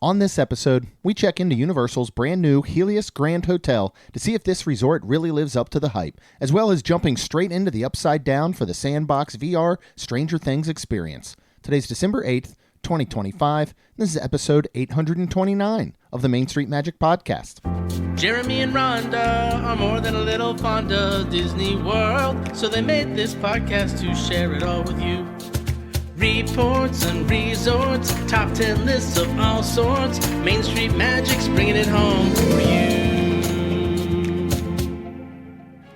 On this episode, we check into Universal's brand new Helios Grand Hotel to see if this resort really lives up to the hype, as well as jumping straight into the Upside Down for the Sandbox VR Stranger Things experience. Today's December 8th, 2025. This is episode 829 of the Main Street Magic Podcast. Jeremy and Rhonda are more than a little fond of Disney World, so they made this podcast to share it all with you. Reports and resorts, top 10 lists of all sorts. Main Street Magic's bringing it home for you.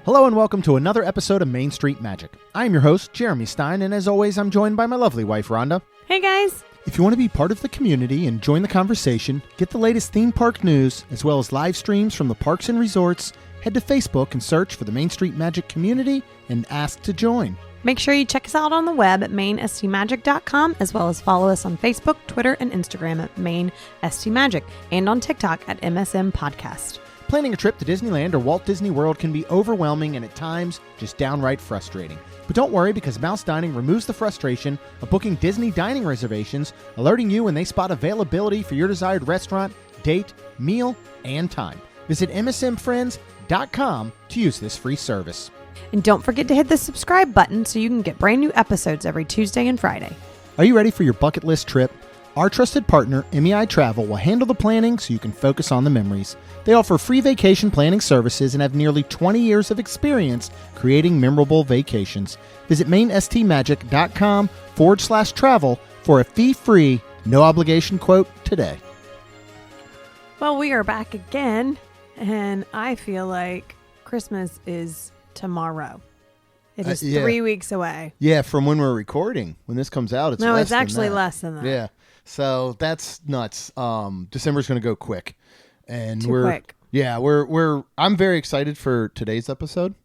Hello and welcome to another episode of Main Street Magic. I am your host, Jeremy Stein, and as always, I'm joined by my lovely wife, Rhonda. Hey guys! If you want to be part of the community and join the conversation, get the latest theme park news, as well as live streams from the parks and resorts, head to Facebook and search for the Main Street Magic community and ask to join. Make sure you check us out on the web at mainstmagic.com, as well as follow us on Facebook, Twitter, and Instagram at mainstmagic, and on TikTok at MSM Podcast. Planning a trip to Disneyland or Walt Disney World can be overwhelming and at times just downright frustrating. But don't worry, because Mouse Dining removes the frustration of booking Disney dining reservations, alerting you when they spot availability for your desired restaurant, date, meal, and time. Visit msmfriends.com to use this free service. And don't forget to hit the subscribe button so you can get brand new episodes every Tuesday and Friday. Are you ready for your bucket list trip? Our trusted partner, MEI Travel, will handle the planning so you can focus on the memories. They offer free vacation planning services and have nearly 20 years of experience creating memorable vacations. Visit mainstmagic.com/travel for a fee-free, no-obligation quote today. Well, we are back again, and I feel like Christmas is tomorrow. It is 3 weeks away. Yeah, from when we're recording. When this comes out, it's less than that. No, it's actually less than that. Yeah. So that's nuts. December's going to go quick. And quick. Yeah, I'm very excited for today's episode.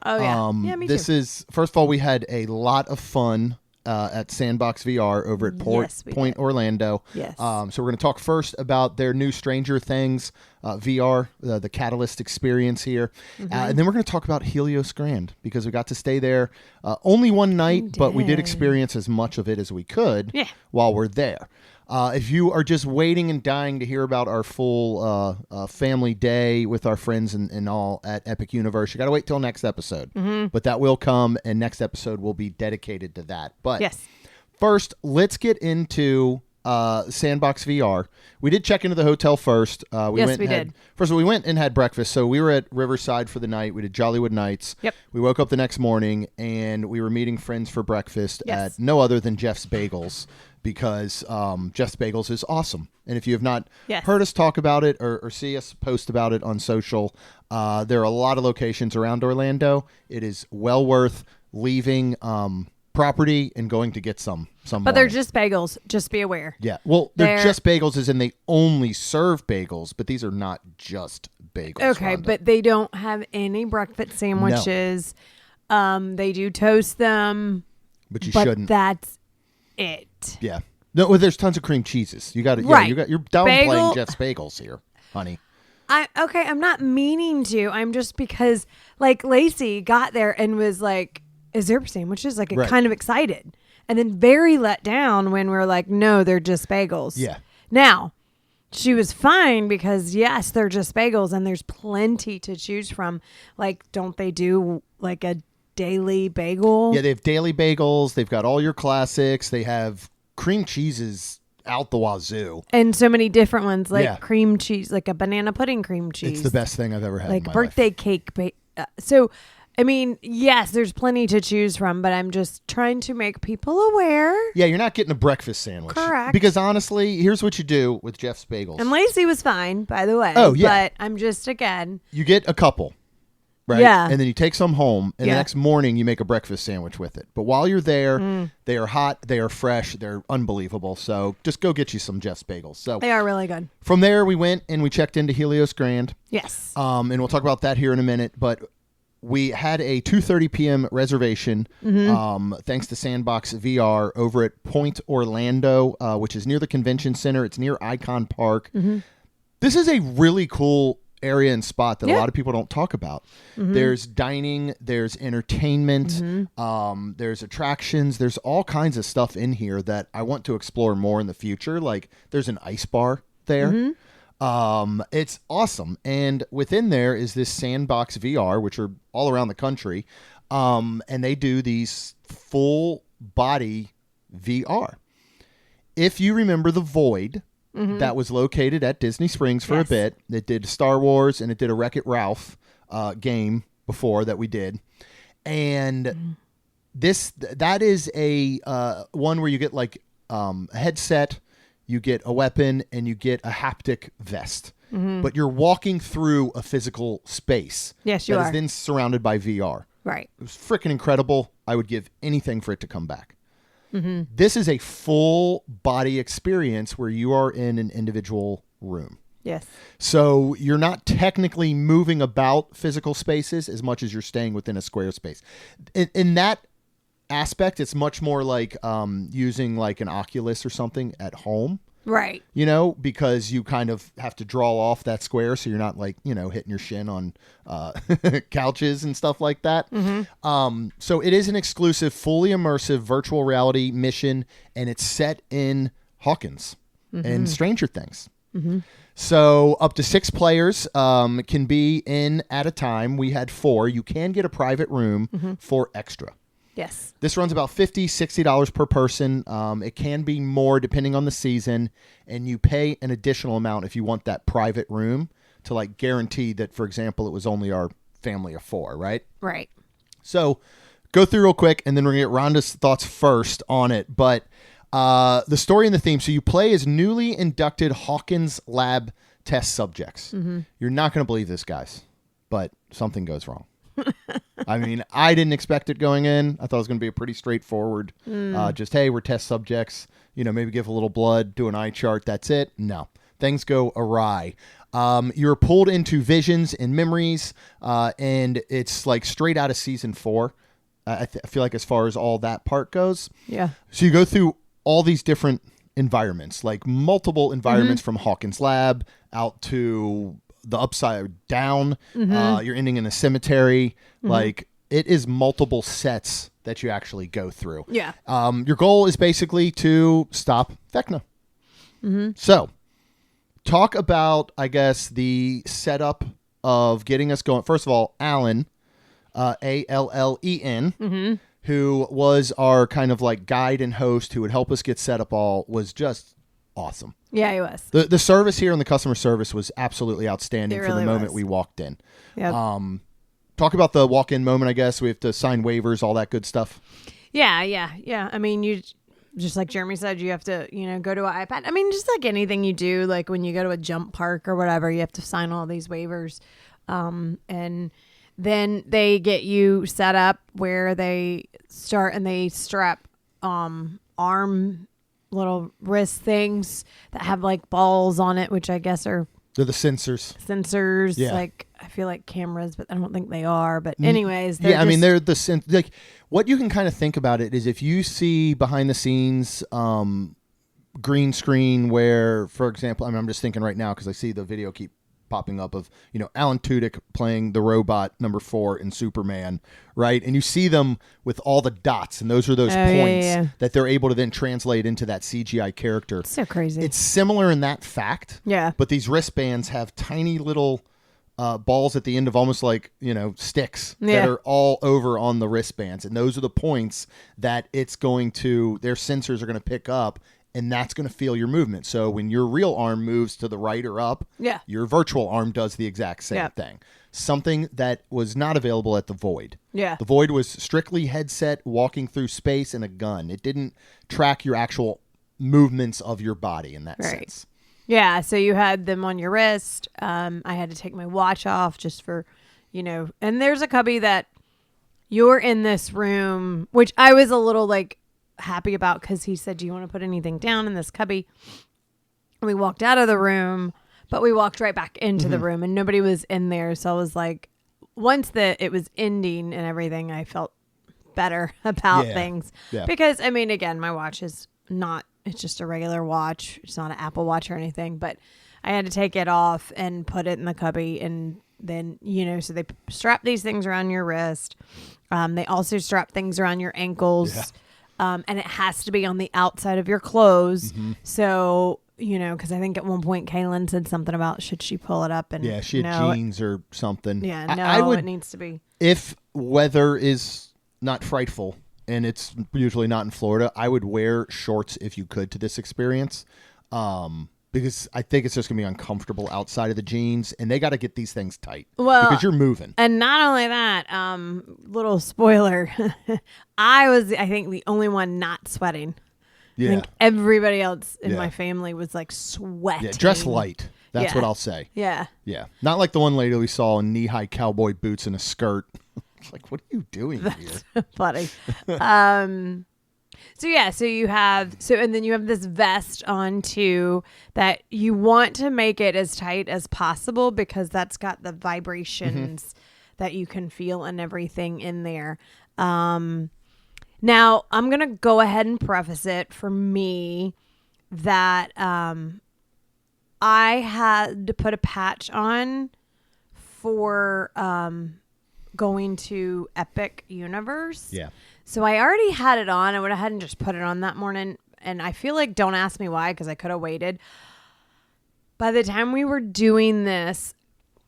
Oh yeah. Yeah, me this too. is, first of all, we had a lot of fun at Sandbox VR over at Point Orlando. Yes. So we're going to talk first about their new Stranger Things VR, the Catalyst experience here. Mm-hmm. And then we're going to talk about Helios Grand, because we got to stay there only one night, but we did experience as much of it as we could while we're there. If you are just waiting and dying to hear about our full family day with our friends and all at Epic Universe, you got to wait till next episode. Mm-hmm. But that will come, and next episode will be dedicated to that. But first, let's get into Sandbox VR. We did check into the hotel first. We did. First of all, we went and had breakfast. So we were at Riverside for the night. We did Jollywood Nights. Yep. We woke up the next morning, and we were meeting friends for breakfast at no other than Jeff's Bagels, because Jeff's Bagels is awesome. And if you have not heard us talk about it or see us post about it on social, there are a lot of locations around Orlando. It is well worth leaving property and going to get some But they're just bagels. Just be aware. Yeah. Well, they're just bagels as in they only serve bagels, but these are not just bagels. Okay, Rhonda. but they don't have any breakfast sandwiches. No. They do toast them. But you shouldn't. That's it. Yeah. No, well, there's tons of cream cheeses. You got it. Right. You're downplaying Jeff's Bagels here, honey. I'm not meaning to. I'm just because like Lacey got there and was like, is there sandwiches? Like kind of excited. And then very let down when we're like, no, they're just bagels. Yeah. Now, she was fine because yes, they're just bagels and there's plenty to choose from. Like, don't they do like a daily bagel? Yeah, they have daily bagels. They've got all your classics. They have cream cheeses out the wazoo. And so many different ones, like cream cheese, like a banana pudding cream cheese. It's the best thing I've ever had like in my birthday life. cake. So, I mean, yes, there's plenty to choose from, but I'm just trying to make people aware. Yeah, you're not getting a breakfast sandwich. Correct. Because honestly, here's what you do with Jeff's Bagels. And Lacey was fine, by the way. Oh, yeah. But I'm just, again. You get a couple. Right? Yeah. And then you take some home, and the next morning you make a breakfast sandwich with it. But while you're there, they are hot, they are fresh, they're unbelievable. So just go get you some Jeff's Bagels. So they are really good. From there, we went and we checked into Helios Grand. Yes. And we'll talk about that here in a minute. But we had a 2:30 p.m. reservation, thanks to Sandbox VR over at Point Orlando, which is near the convention center. It's near Icon Park. Mm-hmm. This is a really cool area and spot that a lot of people don't talk about. Mm-hmm. There's dining, there's entertainment, there's attractions, there's all kinds of stuff in here that I want to explore more in the future. Like there's an ice bar there. It's awesome. And within there is this Sandbox VR, which are all around the country. And they do these full body VR. If you remember the Void that was located at Disney Springs for a bit, it did Star Wars and it did a Wreck-It Ralph game before that we did. And that is a one where you get like a headset, you get a weapon, and you get a haptic vest. But you're walking through a physical space. Yes, you that are. is then surrounded by VR. Right. It was freaking incredible. I would give anything for it to come back. This is a full body experience where you are in an individual room. Yes. So you're not technically moving about physical spaces as much as you're staying within a square space. In that aspect, it's much more like using like an Oculus or something at home. Right. You know, because you kind of have to draw off that square so you're not like, you know, hitting your shin on couches and stuff like that. So it is an exclusive, fully immersive virtual reality mission, and it's set in Hawkins and Stranger Things. So up to 6 players can be in at a time. We had 4. You can get a private room for extra. Yes. This runs about $50, $60 per person. It can be more depending on the season, and you pay an additional amount if you want that private room to like guarantee that, for example, it was only our family of 4, right? Right. So go through real quick, and then we're going to get Rhonda's thoughts first on it. But the story and the theme. So you play as newly inducted Hawkins Lab test subjects. You're not going to believe this, guys, but something goes wrong. I mean, I didn't expect it going in. I thought it was going to be a pretty straightforward, just, hey, we're test subjects, you know, maybe give a little blood, do an eye chart. That's it. No, things go awry. You're pulled into visions and memories, and it's like straight out of season 4. I feel like as far as all that part goes. Yeah. So you go through all these different environments, like multiple environments from Hawkins Lab out to the upside down. You're ending in a cemetery. Like, it is multiple sets that you actually go through. Yeah. Your goal is basically to stop Vecna. So talk about, I guess, the setup of getting us going. First of all, Allen, Allen, who was our kind of like guide and host who would help us get set up all, was just awesome. Yeah, he was. The service here and the customer service was absolutely outstanding for the moment we walked in. Yep. Talk about the walk-in moment, I guess. We have to sign waivers, all that good stuff. Yeah. I mean, you just like Jeremy said, you have to, you know, go to an iPad. I mean, just like anything you do, like when you go to a jump park or whatever, you have to sign all these waivers. And then they get you set up where they start and they strap arm little wrist things that have like balls on it, which I guess are they're the sensors. Yeah. Like I feel like cameras, but I don't think they are. But anyways, I mean, they're the like what you can kind of think about it is if you see behind the scenes green screen where, for example, I mean, I'm just thinking right now because I see the video keep popping up of, you know, Alan Tudyk playing the robot number 4 in Superman, right? And you see them with all the dots, and those are those points that they're able to then translate into that CGI character. So crazy. It's similar in that fact. Yeah. But these wristbands have tiny little balls at the end of almost like, you know, sticks that are all over on the wristbands. And those are the points that it's going to, their sensors are going to pick up, and that's going to feel your movement. So when your real arm moves to the right or up, your virtual arm does the exact same thing. Something that was not available at the Void. Yeah. The Void was strictly headset, walking through space, and a gun. It didn't track your actual movements of your body in that sense. Yeah, so you had them on your wrist. I had to take my watch off just for, you know, and there's a cubby that you're in this room, which I was a little like happy about because he said, do you want to put anything down in this cubby? And we walked out of the room, but we walked right back into the room and nobody was in there. So I was like, once it was ending and everything, I felt better about things because I mean, again, my watch is not, it's just a regular watch. It's not an Apple Watch or anything, but I had to take it off and put it in the cubby. And then, you know, so they strap these things around your wrist. They also strap things around your ankles. And it has to be on the outside of your clothes. So because I think at one point Kaylin said something about should she pull it up, and yeah, she had jeans or something. Yeah, I would, it needs to be. If weather is not frightful, and it's usually not in Florida, I would wear shorts if you could to this experience. Because I think it's just going to be uncomfortable outside of the jeans, and they got to get these things tight because you're moving. And not only that, little spoiler, I think, the only one not sweating. Yeah. I think everybody else in my family was like sweating. Yeah, dress light. That's what I'll say. Yeah. Yeah. Not like the one lady we saw in knee-high cowboy boots and a skirt. It's like, what are you doing here? Funny. So you have, and then you have this vest on too that you want to make it as tight as possible because that's got the vibrations that you can feel and everything in there. Now I'm going to go ahead and preface it for me that, I had to put a patch on for, going to Epic Universe. Yeah. So I already had it on. I went ahead and just put it on that morning. And I feel like, don't ask me why, because I could have waited. By the time we were doing this,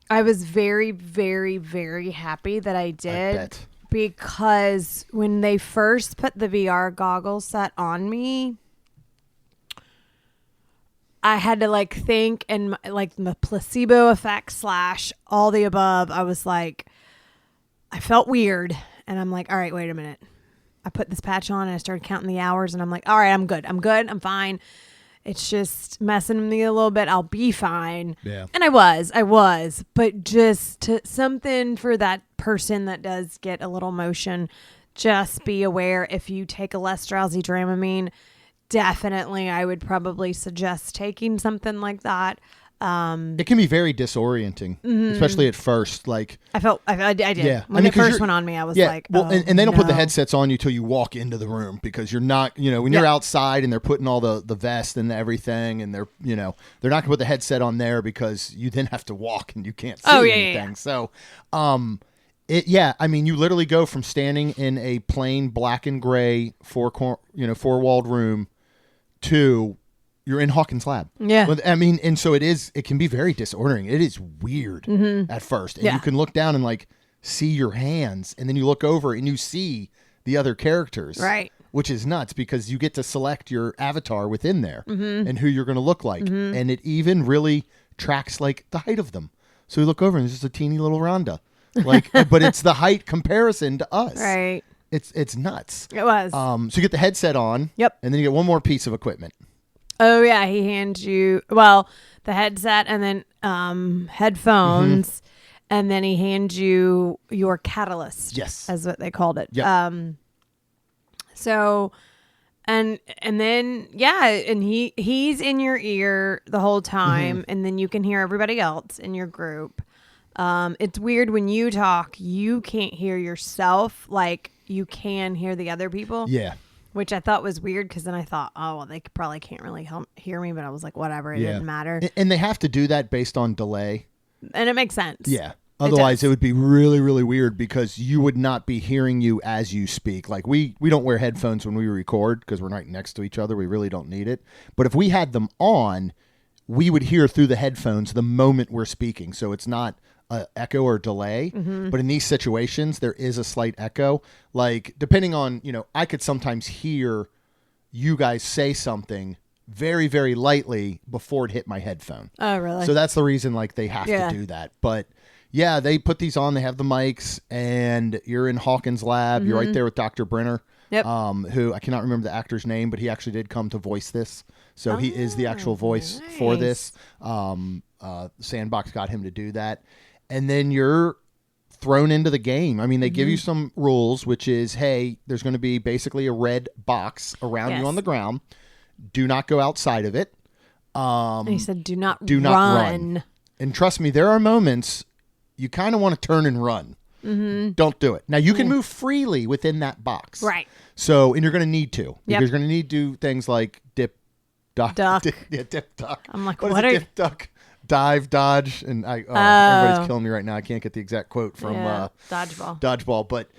I was very, very, very happy that I did. I bet. Because when they first put the VR goggle set on me, I had to think, and the placebo effect / all the above. I was like, I felt weird. And I'm like, all right, wait a minute. I put this patch on and I started counting the hours and I'm like, all right, I'm good. I'm fine. It's just messing with me a little bit. I'll be fine. Yeah. And I was, but just something for that person that does get a little motion, just be aware if you take a less drowsy Dramamine, definitely I would probably suggest taking something like that. It can be very disorienting, especially at first. I did. Yeah. When the first one on me, I was like, well, oh, and they don't put the no. headsets on you till you walk into the room because you're not, when you're outside and they're putting all the vest and everything and they're not going to put the headset on there because you then have to walk and you can't see anything. So, you literally go from standing in a plain black and gray four-walled room to you're in Hawkins Lab. Yeah. And so it can be very disordering. It is weird at first. And you can look down and see your hands and then you look over and you see the other characters. Right. Which is nuts because you get to select your avatar within there and who you're going to look like. And it even really tracks the height of them. So you look over and there's just a teeny little Rhonda. But it's the height comparison to us. Right. It's nuts. It was. So you get the headset on. Yep. And then you get one more piece of equipment. Oh, yeah. He hands you, the headset and then headphones. And then he hands you your catalyst. Yes. As what they called it. Yep. So, and then, and he's in your ear the whole time. And then you can hear everybody else in your group. It's weird when you talk, you can't hear yourself like you can hear the other people. Yeah. Which I thought was weird because then I thought, oh, well, they probably can't really hear me. But I was like, whatever. It didn't matter. And they have to do that based on delay. And it makes sense. Yeah. Otherwise, it would be really, really weird because you would not be hearing you as you speak. We don't wear headphones when we record because we're right next to each other. We really don't need it. But if we had them on, we would hear through the headphones the moment we're speaking. So it's not an echo or delay. But in these situations, there is a slight echo. Depending on, I could sometimes hear you guys say something very, very lightly before it hit my headphone. Oh, really? So that's the reason they have to do that. But yeah, they put these on, they have the mics, and you're in Hawkins Lab. You're right there with Dr. Brenner. Yep. Who I cannot remember the actor's name, but he actually did come to voice this. So he is the actual voice for this. Sandbox got him to do that. And then you're thrown into the game. They give you some rules, which is, hey, there's going to be basically a red box around you on the ground. Do not go outside of it. And he said, do not run. And trust me, there are moments you kind of want to turn and run. Don't do it. Now, you can move freely within that box. Right. So, and you're going to need to. Yep. You're going to need to do things like dip, duck. Dip, duck. I'm like, what is it? Dip, duck. Dive, dodge, and everybody's killing me right now. I can't get the exact quote from dodgeball. Dodgeball, but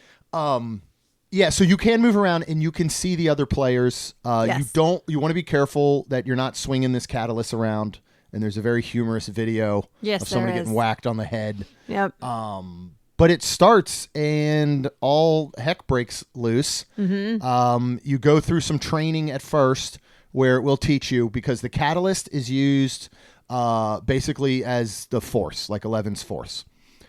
Yeah, so you can move around and you can see the other players. Yes. You want to be careful that you're not swinging this catalyst around. And there's a very humorous video of somebody getting whacked on the head. Yep. But it starts and all heck breaks loose. Mm-hmm. You go through some training at first where it will teach you, because the catalyst is used basically as the force, like 11's force.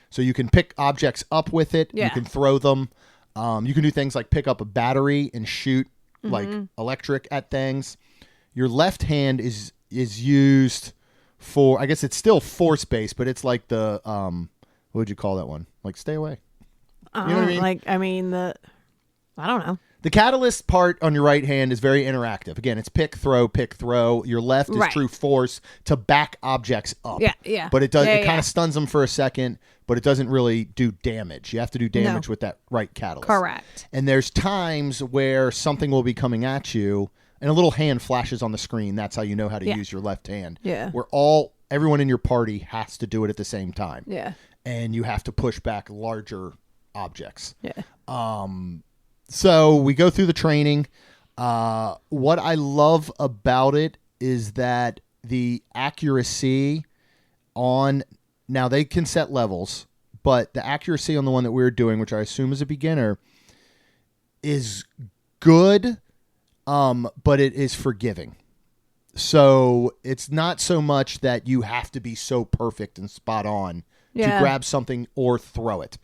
So you can pick objects up with it. Yeah. You can throw them. You can do things like pick up a battery and shoot like electric at things. Your left hand is used for, I guess it's still force based, but it's like the what would you call that one? Like stay away. You know what I mean? I don't know. The catalyst part on your right hand is very interactive. Again, it's pick, throw, pick, throw. Your left is true force to back objects up. Yeah. But it does. It kind of stuns them for a second, but it doesn't really do damage. You have to do damage with that right catalyst. Correct. And there's times where something will be coming at you, and a little hand flashes on the screen. That's how you know how to use your left hand. Yeah. Where everyone in your party has to do it at the same time. Yeah. And you have to push back larger objects. Yeah. So we go through the training. What I love about it is that the accuracy on, now they can set levels, but the accuracy on the one that we're doing, which I assume is a beginner, is good, but it is forgiving. So it's not so much that you have to be so perfect and spot on to grab something or throw it.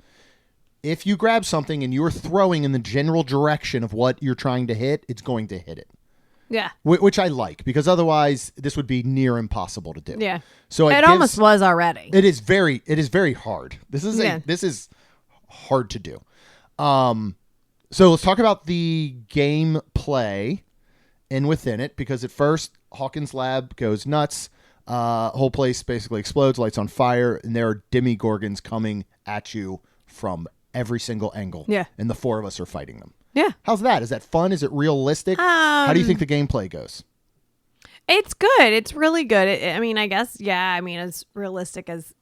If you grab something and you're throwing in the general direction of what you're trying to hit, it's going to hit it. Yeah. Which I like, because otherwise this would be near impossible to do. Yeah. So it almost was already. It is very hard. This is hard to do. So let's talk about the gameplay and within it, because at first Hawkins Lab goes nuts. Whole place basically explodes, lights on fire, and there are Demogorgons coming at you from every single angle. Yeah. And the four of us are fighting them. Yeah. How's that? Is that fun? Is it realistic? How do you think the gameplay goes? It's good. It's really good. I guess, as realistic as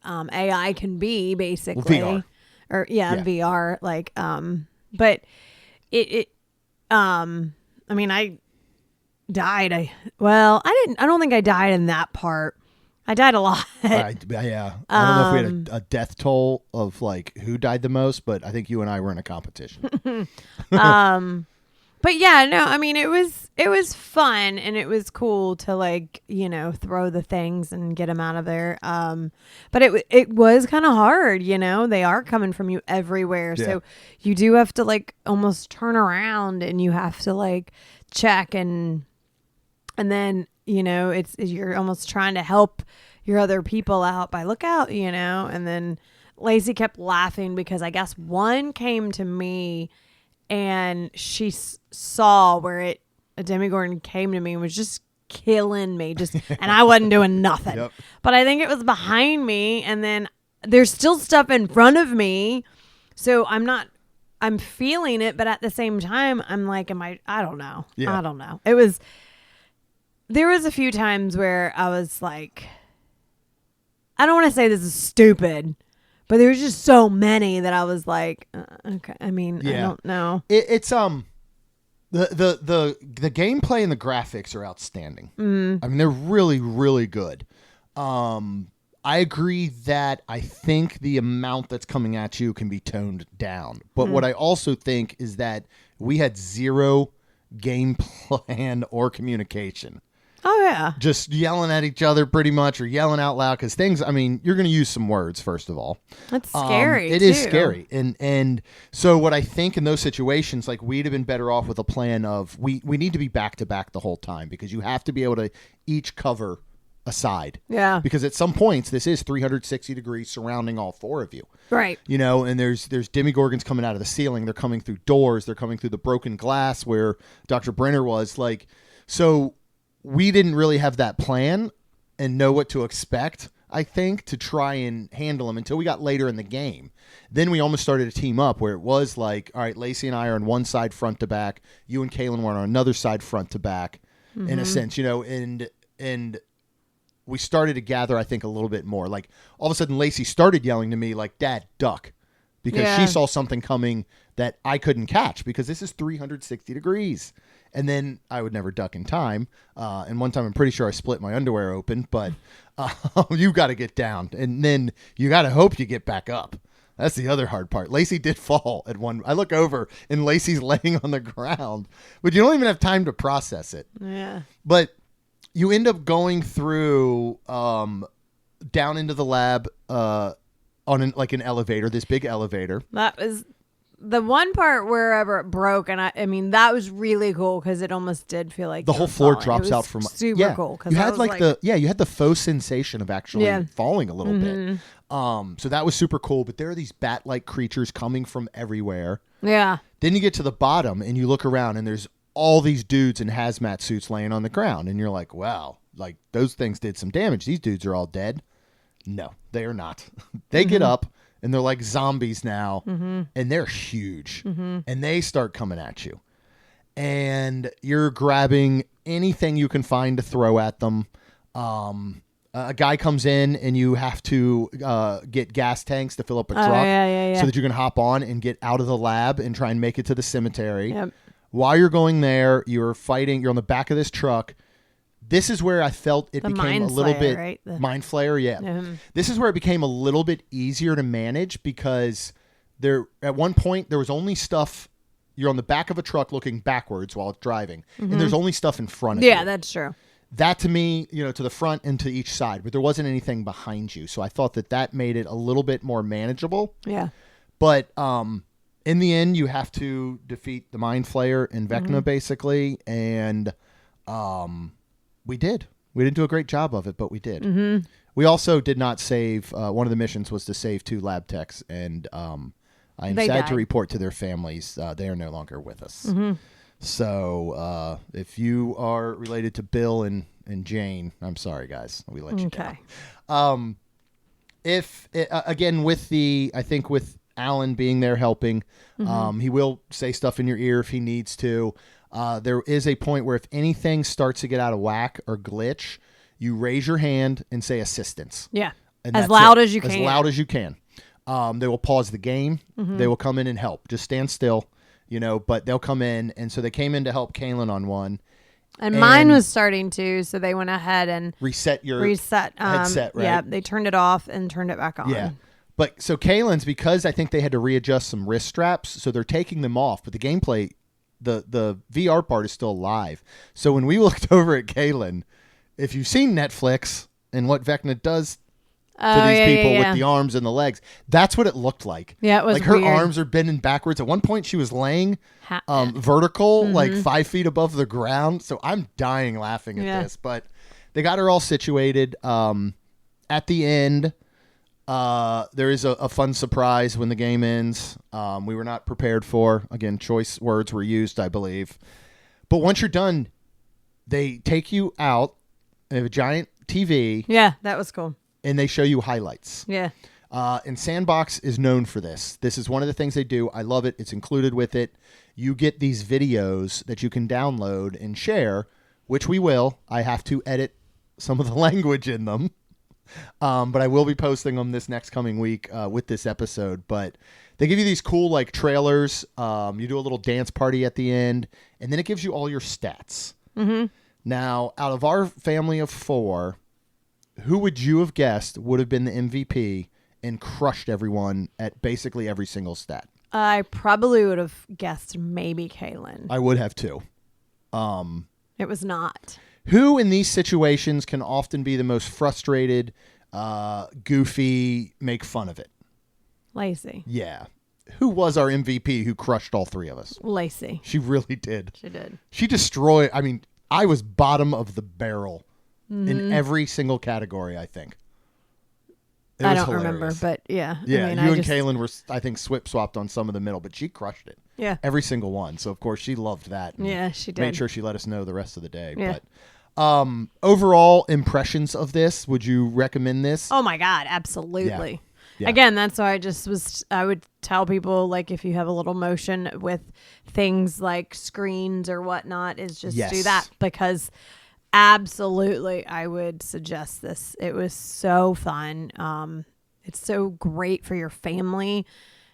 AI can be, basically. Well, VR. Or VR. But I died. I don't think I died in that part. I died a lot. I don't know if we had a death toll of like who died the most, but I think you and I were in a competition. But yeah, no, it was fun, and it was cool to throw the things and get them out of there. But it was kind of hard, they are coming from you everywhere. Yeah. So you do have to almost turn around, and you have to check and then, you're almost trying to help your other people out by look out, and then Lacey kept laughing because I guess one came to me and she saw where a Demogorgon came to me and was just killing me and I wasn't doing nothing. Yep. But I think it was behind me, and then there's still stuff in front of me. So I'm feeling it, but at the same time, I'm like, I don't know. Yeah. I don't know. There was a few times where I was like, I don't want to say this is stupid, but there was just so many that I was like, okay. I don't know. It's the gameplay and the graphics are outstanding. They're really, really good. I agree that I think the amount that's coming at you can be toned down. But what I also think is that we had zero game plan or communication. Oh, yeah. Just yelling at each other pretty much, or yelling out loud, because things, you're going to use some words, first of all. That's scary, It is scary. And so what I think in those situations, we'd have been better off with a plan of, we need to be back-to-back the whole time, because you have to be able to each cover a side. Yeah. Because at some points, this is 360 degrees surrounding all four of you. Right. And there's Demogorgons coming out of the ceiling. They're coming through doors. They're coming through the broken glass where Dr. Brenner was. So we didn't really have that plan and know what to expect, I think, to try and handle them until we got later in the game. Then we almost started to team up where it was all right, Lacey and I are on one side front to back. You and Kaylin were on another side front to back, in a sense, and we started to gather, I think, a little bit more. All of a sudden, Lacey started yelling to me, Dad, duck. because she saw something coming that I couldn't catch because this is 360 degrees. And then I would never duck in time. And one time I'm pretty sure I split my underwear open, but you got to get down. And then you got to hope you get back up. That's the other hard part. Lacey did fall at one. I look over and Lacey's laying on the ground, but you don't even have time to process it. Yeah. But you end up going through down into the lab on an elevator, this big elevator. That was the one part wherever it broke, and I mean that was really cool because it almost did feel like the whole floor drops out from super cool. You had you had the faux sensation of actually falling a little bit. So that was super cool. But there are these bat-like creatures coming from everywhere. Yeah. Then you get to the bottom and you look around and there's all these dudes in hazmat suits laying on the ground, and you're like, wow, like those things did some damage. These dudes are all dead. No, they are not. They get up. And they're like zombies now, and they're huge, and they start coming at you. And you're grabbing anything you can find to throw at them. A guy comes in, and you have to get gas tanks to fill up a truck so that you can hop on and get out of the lab and try and make it to the cemetery. Yep. While you're going there, you're fighting. You're on the back of this truck. This is where I felt it became a little bit right? Mind Flayer, yeah. This is where it became a little bit easier to manage because there at one point there was only stuff. You're on the back of a truck looking backwards while it's driving, and there's only stuff in front of you. Yeah, that's true. That to me, to the front and to each side, but there wasn't anything behind you, so I thought that made it a little bit more manageable. Yeah, but in the end, you have to defeat the Mind Flayer and Vecna basically, and we did. We didn't do a great job of it, but we did. We also did not save. One of the missions was to save 2 lab techs, and I am sad to report to their families they are no longer with us. So if you are related to Bill and Jane, I'm sorry, guys. We let you down. Again, with Alan being there helping, he will say stuff in your ear if he needs to. There is a point where if anything starts to get out of whack or glitch, you raise your hand and say assistance. Yeah. And as loud as you can. As loud as you can. They will pause the game. They will come in and help. Just stand still, but they'll come in. And so they came in to help Kaylin on one. And mine was starting to, so they went ahead and reset your headset, right? Yeah, they turned it off and turned it back on. Yeah. But so Kaylin's, because I think they had to readjust some wrist straps, so they're taking them off, but the gameplay, the VR part is still live. So when we looked over at Kaylin, if you've seen Netflix and what Vecna does to these people with the arms and the legs, that's what it looked like. Yeah, it was like her weird. arms are bending backwards. At one point, she was laying vertical, like 5 feet above the ground. So I'm dying laughing at this. But they got her all situated. At the end, there is a fun surprise when the game ends. We were not prepared for. Again, choice words were used, I believe. But once you're done, they take you out. They have a giant TV. Yeah, that was cool. And they show you highlights. Yeah. And Sandbox is known for this. This is one of the things they do. I love it. It's included with it. You get these videos that you can download and share, which we will. I have to edit some of the language in them. But I will be posting them this next coming week with this episode. But they give you these cool like trailers. You do a little dance party at the end, and then it gives you all your stats. Now, out of our family of 4, who would you have guessed would have been the MVP and crushed everyone at basically every single stat? I probably would have guessed maybe Kaylin. I would have too. It was not. Who in these situations can often be the most frustrated, goofy, make fun of it? Lacey. Yeah. Who was our MVP who crushed all 3 of us? Lacey. She really did. She did. She destroyed. I mean, I was bottom of the barrel in every single category, I think. I don't remember, but yeah. Yeah, I mean, you and Kaylin were, I think, swapped on some of the middle, but she crushed it. Yeah. Every single one. So, of course, she loved that. Yeah, she did. Made sure she let us know the rest of the day. Yeah. But overall impressions of this, would you recommend this? Oh, my God. Absolutely. Yeah. Again, that's why I would tell people, like, if you have a little motion with things like screens or whatnot, is just do that, because absolutely I would suggest this. It was so fun. It's so great for your family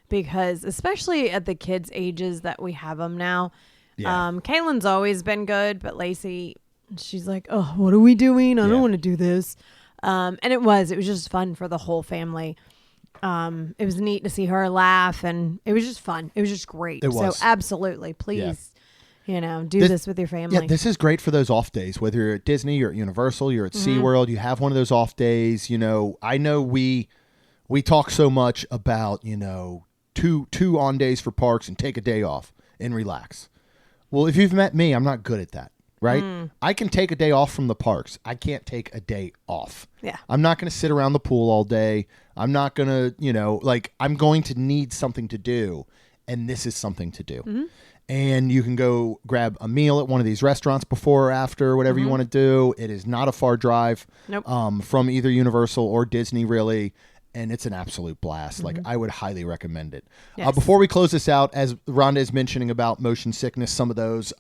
because especially at the kids' ages that we have them now. Yeah. Kaylin's always been good, but Lacey, she's like, oh, what are we doing? I don't want to do this. And it was just fun for the whole family. It was neat to see her laugh, and it was just fun. It was just great. So absolutely, please, do this with your family. Yeah, this is great for those off days, whether you're at Disney, you're at Universal, you're at SeaWorld, you have one of those off days. I know we talk so much about, two on days for parks and take a day off and relax. Well, if you've met me, I'm not good at that, right? I can take a day off from the parks. I can't take a day off. Yeah. I'm not going to sit around the pool all day. I'm not going to, I'm going to need something to do, and this is something to do. And you can go grab a meal at one of these restaurants before or after, whatever you want to do. It is not a far drive from either Universal or Disney, really. And it's an absolute blast. Like, I would highly recommend it. Yes. Before we close this out, as Rhonda is mentioning about motion sickness, some of those,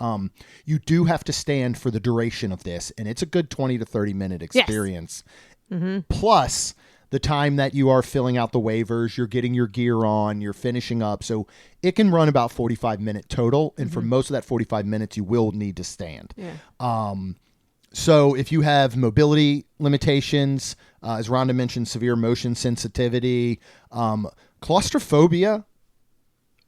you do have to stand for the duration of this. And it's a good 20 to 30 minute experience. Yes. Plus the time that you are filling out the waivers, you're getting your gear on, you're finishing up. So it can run about 45 minutes total. And for most of that 45 minutes, you will need to stand. Yeah. So if you have mobility limitations, as Rhonda mentioned, severe motion sensitivity, claustrophobia,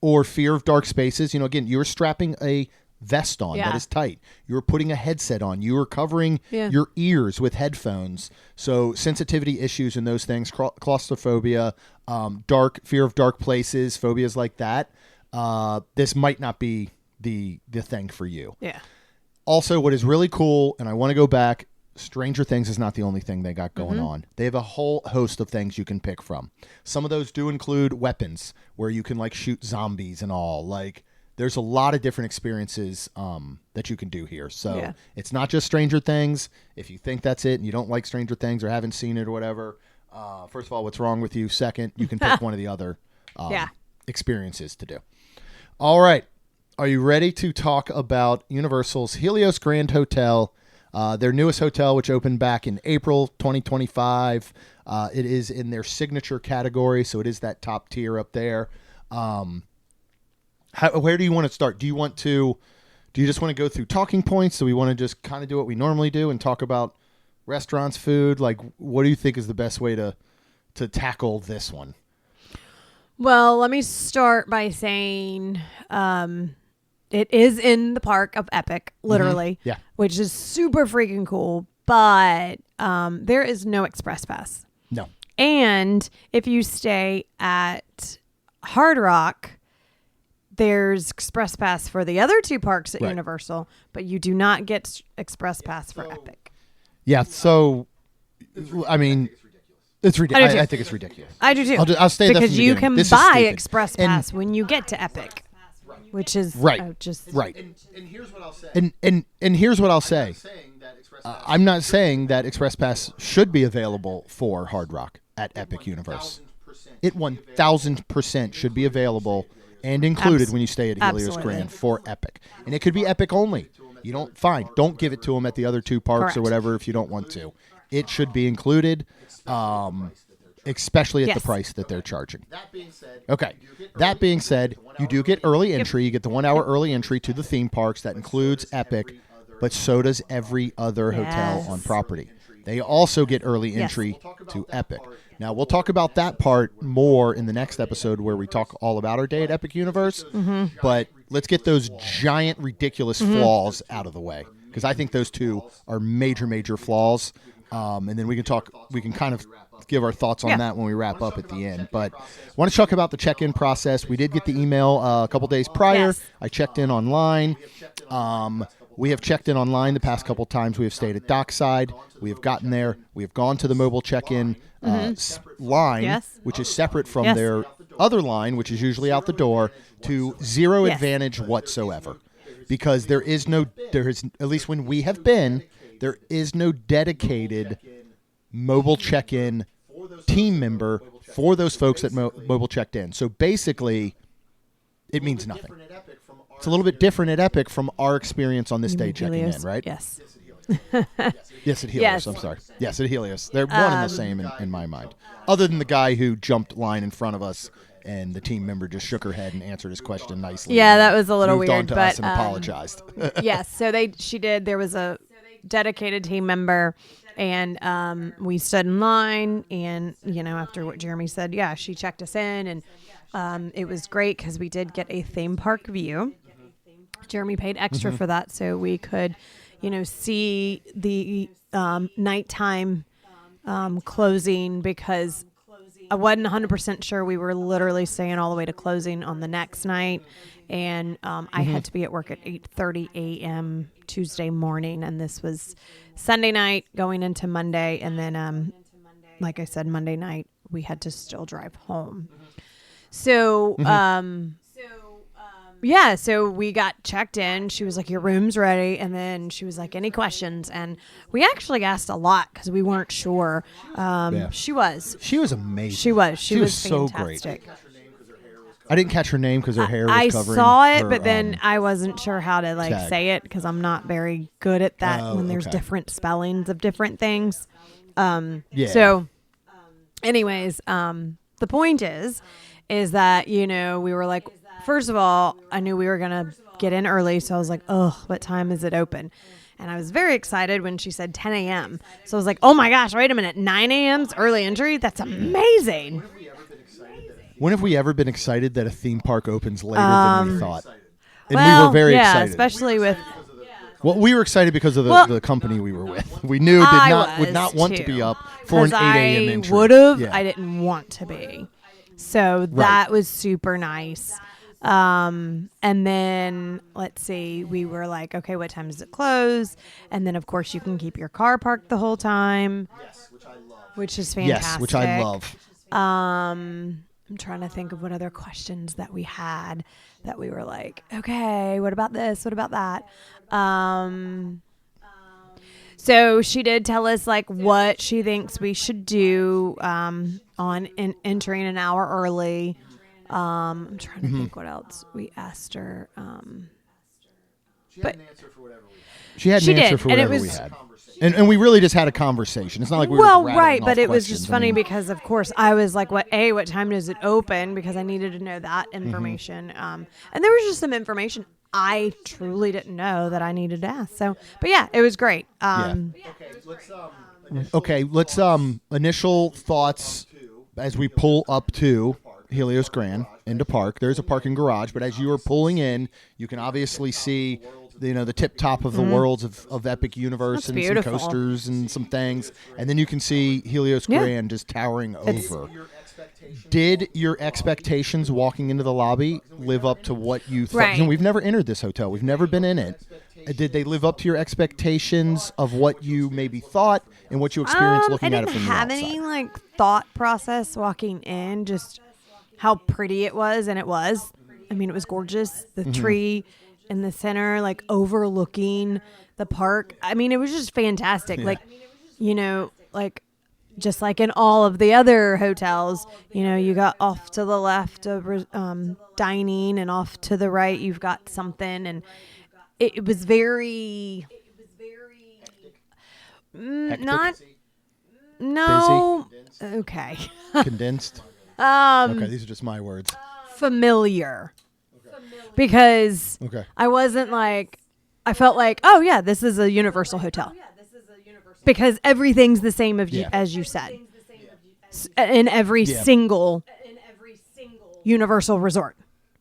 or fear of dark spaces, again, you're strapping a vest on that is tight. You're putting a headset on. You are covering your ears with headphones. So sensitivity issues and those things, claustrophobia, fear of dark places, phobias like that, this might not be the thing for you. Yeah. Also, what is really cool, and I want to go back, Stranger Things is not the only thing they got going on. They have a whole host of things you can pick from. Some of those do include weapons where you can shoot zombies and all. There's a lot of different experiences that you can do here. So it's not just Stranger Things. If you think that's it and you don't like Stranger Things or haven't seen it or whatever, first of all, what's wrong with you? Second, you can pick one of the other experiences to do. All right. Are you ready to talk about Universal's Helios Grand Hotel, their newest hotel, which opened back in April 2025? It is in their signature category, so it is that top tier up there. Where do you want to start? Do you just want to go through talking points? Do we want to just kind of do what we normally do and talk about restaurants, food? What do you think is the best way to tackle this one? Well, let me start by saying it is in the park of Epic, literally, which is super freaking cool. But there is no express pass. No. And if you stay at Hard Rock, there's express pass for the other two parks at Universal, but you do not get express pass for Epic. Yeah. So, I mean, it's ridiculous. I think it's ridiculous. I do too. I'll stay because you can buy express pass when you get to Epic, which is right. And here's what I'll say. And here's what I'll say. I'm not saying that express pass should be available for Hard Rock at Epic Universe. It 1,000% should be available and included when you stay at Helios Grand for Epic. And it could be Epic only. You don't give it to them at the other two parks or whatever if you don't want to. It should be included, especially at the price that they're charging. Okay. That being said, you do get early entry. You get the 1 hour early entry to the theme parks. That includes Epic, but so does every other hotel on property. They also get early entry to Epic. Now, we'll talk about that part more in the next episode where we talk all about our day at Epic Universe. But let's get those giant, ridiculous flaws out of the way, because I think those two are major, major flaws. And then we can kind of give our thoughts on that when we wrap up at the end. But I want to talk about the check-in process. We did get the email a couple days prior. Yes. I checked in online. We have checked in online the past couple times. We have stayed at Dockside. We have gotten there. We have gone to the mobile check-in line, which is separate from their other line, which is usually out the door, to zero advantage whatsoever. Because there is, at least when we have been, there is no dedicated mobile check-in team member for those folks that mobile checked in. So basically, it means nothing. It's a little bit different at Epic from our experience on this day checking in, right? Yes. Yes, at Helios. I'm sorry. Yes, at Helios. They're one and the same in my mind. Other than the guy who jumped line in front of us and the team member just shook her head and answered his question nicely. Yeah, that was a little moved weird, on to but us and apologized. yes, so she did. There was a dedicated team member, and we stood in line, and after what Jeremy said, yeah, she checked us in, and it was great because we did get a theme park view. Jeremy paid extra for that, so we could see the nighttime closing, because I wasn't 100% sure. We were literally staying all the way to closing on the next night, and I had to be at work at 8:30 a.m. Tuesday morning, and this was Sunday night going into Monday, and then like I said, Monday night we had to still drive home. So yeah, so we got checked in. She was like, your room's ready. And then she was like, any questions? And we actually asked a lot because we weren't sure. She was amazing. She was so fantastic. great. I didn't catch her name because her hair was covering. I saw it, her, but then I wasn't sure how to tag. say it because I'm not very good at that when there's different spellings of different things. So anyways, the point is that, we were like, first of all, I knew we were going to get in early, so I was like, oh, what time is it open? And I was very excited when she said 10 a.m. So I was like, oh my gosh, wait a minute, 9 a.m.'s early entry? That's amazing. When have we ever been excited that a theme park opens later than we thought? And we were very excited. Especially with... Well, we were excited because of the company we were with. We knew would not want to be up for an 8 a.m. entry. I would have. I didn't want to be. So that was super nice. And then let's see, we were like, okay, what time does it close? And then of course you can keep your car parked the whole time. Yes, which I love. Which is fantastic. Yes, which I love. I'm trying to think of what other questions that we had that we were like, okay, what about this? What about that? So she did tell us like what she thinks we should do, on entering an hour early. I'm trying to think what else we asked her. She had an answer for whatever we had. And we really just had a conversation. It's not like we were right, but it was just funny because, of course, I was like, what time does it open? Because I needed to know that information. And there was just some information I truly didn't know that I needed to ask. So, but yeah, it was great. Okay, let's initial thoughts as we pull up to Helios Grand into park. There's a parking garage, but as you are pulling in, you can obviously see the tip top of the worlds of Epic Universe. That's and beautiful. Some coasters and some things, and then you can see Helios Grand just towering over. Did your expectations walking into the lobby live up to what you thought? Right. We've never entered this hotel. We've never been in it. Did they live up to your expectations of what you maybe thought and what you experienced looking at it from the outside? I didn't have any thought process walking in, just how pretty it was, and it was. I mean, it was gorgeous. The tree in the center, overlooking the park. I mean, it was just fantastic. Yeah. Just like in all of the other hotels, you got off to the left of dining, and off to the right you've got something, and it was very not Busy? okay Condensed. Okay, these are just my words. Familiar. Because I wasn't I felt like, oh yeah, this is a Universal hotel. Because everything's the same as you said. In every single Universal resort.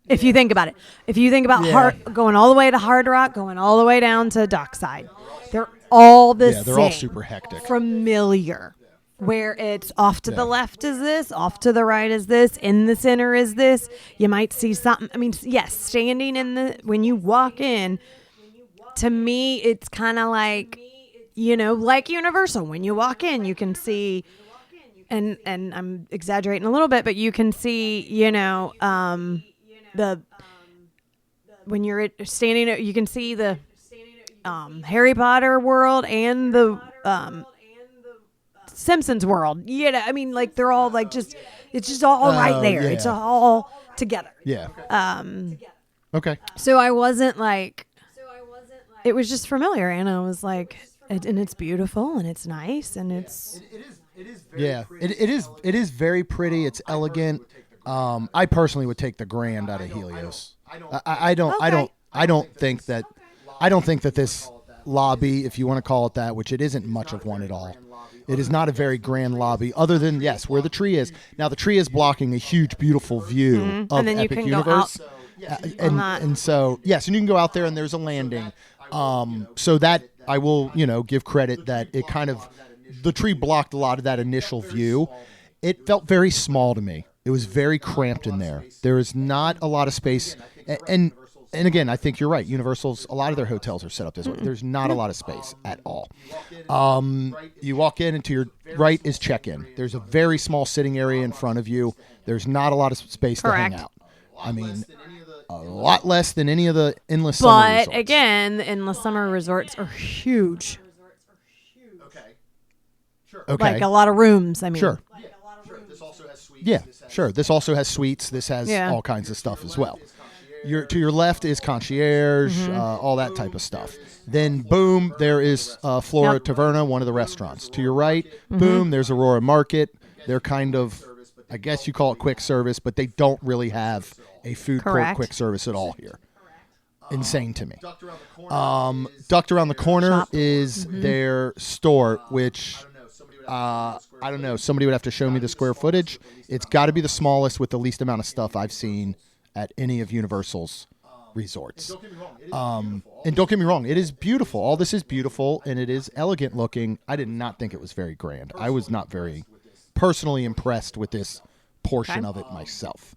If you think about it. If you think about going all the way to Hard Rock, going all the way down to Dockside. They're all the same. They're all super hectic. Familiar. Where it's off to the left is this, off to the right is this, in the center is this. You might see something. I mean, yes, standing when you walk in, to me, it's kind of like Universal. When you walk in, you can see, and I'm exaggerating a little bit, but you can see, when you're standing, you can see the Harry Potter world and the Simpsons world. I mean, they're all it's just all right there. Yeah. It's all together. Yeah. Okay. So I wasn't it was just familiar, and I was like, and it's beautiful, and it's nice, and it's. It is very pretty. It's elegant. I personally would take the grand out of Helios. I don't think that this lobby, if you want to call it that, which it isn't much of one at all. It is not a very grand lobby, other than, yes, where the tree is. Now, the tree is blocking a huge, beautiful view of and then you Epic can Universe. go out And so, yes, and you can go out there and there's a landing. So that I will, give credit that it kind of, the tree blocked a lot of that initial view. It felt very small to me. It was very cramped in there. There is not a lot of space. And again, I think you're right. Universal's, a lot of their hotels are set up this way. There's not a lot of space at all. You walk in and to your right is check-in. There's a very small sitting area in front of you. There's not a lot of space to hang out. I mean, a lot less than any of the endless summer resorts. But again, the endless summer resorts are huge. Okay. Like a lot of rooms, I mean. Sure. Yeah, sure. This also has suites. This has all kinds of stuff as well. To your left is concierge, all that type of stuff. Then, boom, there is Flora Taverna, one of the restaurants. To your right, boom, there's Aurora Market. They're kind of, I guess you call it quick service, but they don't really have a food court quick service at all here. Insane to me. Ducked around the corner is their store, which... I don't know. Somebody would have to show me the square footage. It's got to be the smallest with the least amount of stuff I've seen at any of Universal's resorts. And don't get me wrong, it is beautiful. All this is beautiful, and it is elegant looking. I did not think it was very grand. I was not very personally impressed with this portion of it myself.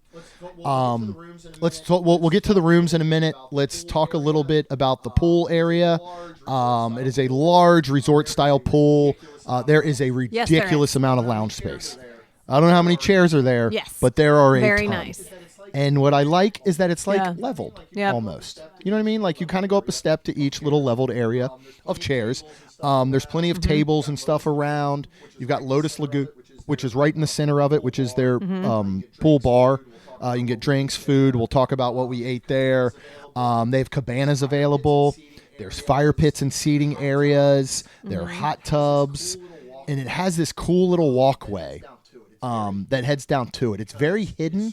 We'll get to the rooms in a minute. Let's talk a little bit about the pool area. It is a large resort-style pool. There is a ridiculous amount of lounge space. I don't know how many chairs are there, but there are a Very ton. nice. And what I like is that it's like leveled almost. You know what I mean? Like you kind of go up a step to each little leveled area of chairs. There's plenty of tables and stuff around. You've got Lotus Lagoon, which is right in the center of it, which is their pool bar. You can get drinks, food. We'll talk about what we ate there. They have cabanas available. There's fire pits and seating areas. There are hot tubs. And it has this cool little walkway that heads down to it. It's very hidden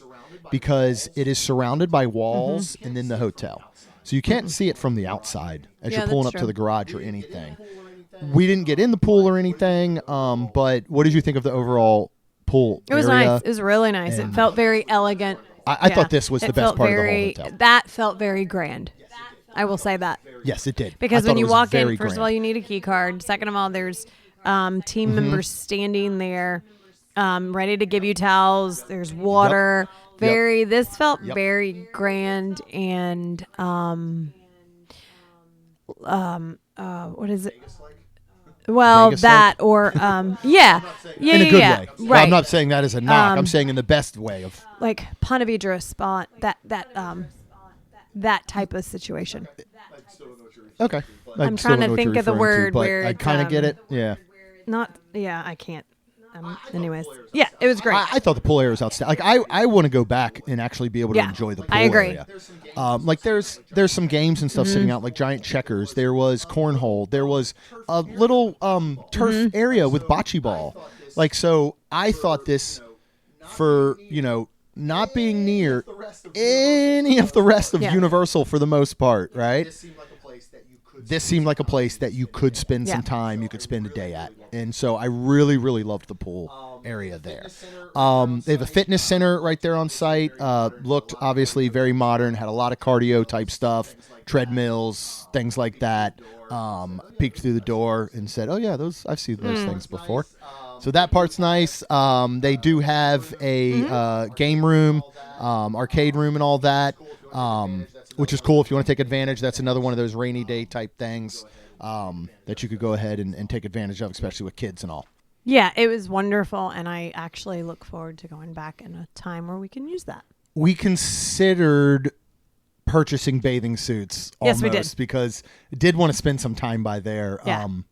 because it is surrounded by walls and then the hotel. So you can't see it from the outside as you're pulling up to the garage or anything. We didn't get in the pool or anything, but what did you think of the overall pool area? It was nice. It was really nice. It felt very elegant. I thought this was the best part of the whole hotel. That felt very grand. I will say that. Yes, it did. Because when you walk in, first of all, you need a key card. Second of all, there's team members standing there ready to give you towels. There's water. This felt very grand and what is it? Well, Vegas that like? Or in a good way. Right. Well, I'm not saying that as a knock. I'm saying in the best way of like Ponte Vedra spot that type of situation. Okay. I'm trying to think of the word where I kind of get it. Yeah. I can't. Anyways, it was great. I thought the pool area was outstanding. Like I want to go back and actually be able to enjoy the pool area. Like there's some games and stuff sitting out, like giant checkers. There was cornhole. There was a little turf area with bocce ball. Like so, I thought this for not being near any of the rest of Universal for the most part, right? This seemed like a place that you could spend some time, you could spend a day at. And so I really, really loved the pool area there. They have a fitness center right there on site. Looked obviously very modern, had a lot of cardio type stuff, treadmills, things like that. Peeked through the door and said, oh yeah, I've seen those things before. So that part's nice. They do have a game room, arcade room and all that. Which is cool if you want to take advantage. That's another one of those rainy day type things that you could go ahead and take advantage of, especially with kids and all. Yeah, it was wonderful, and I actually look forward to going back in a time where we can use that. We considered purchasing bathing suits almost, yes, we did. Because I did want to spend some time by there,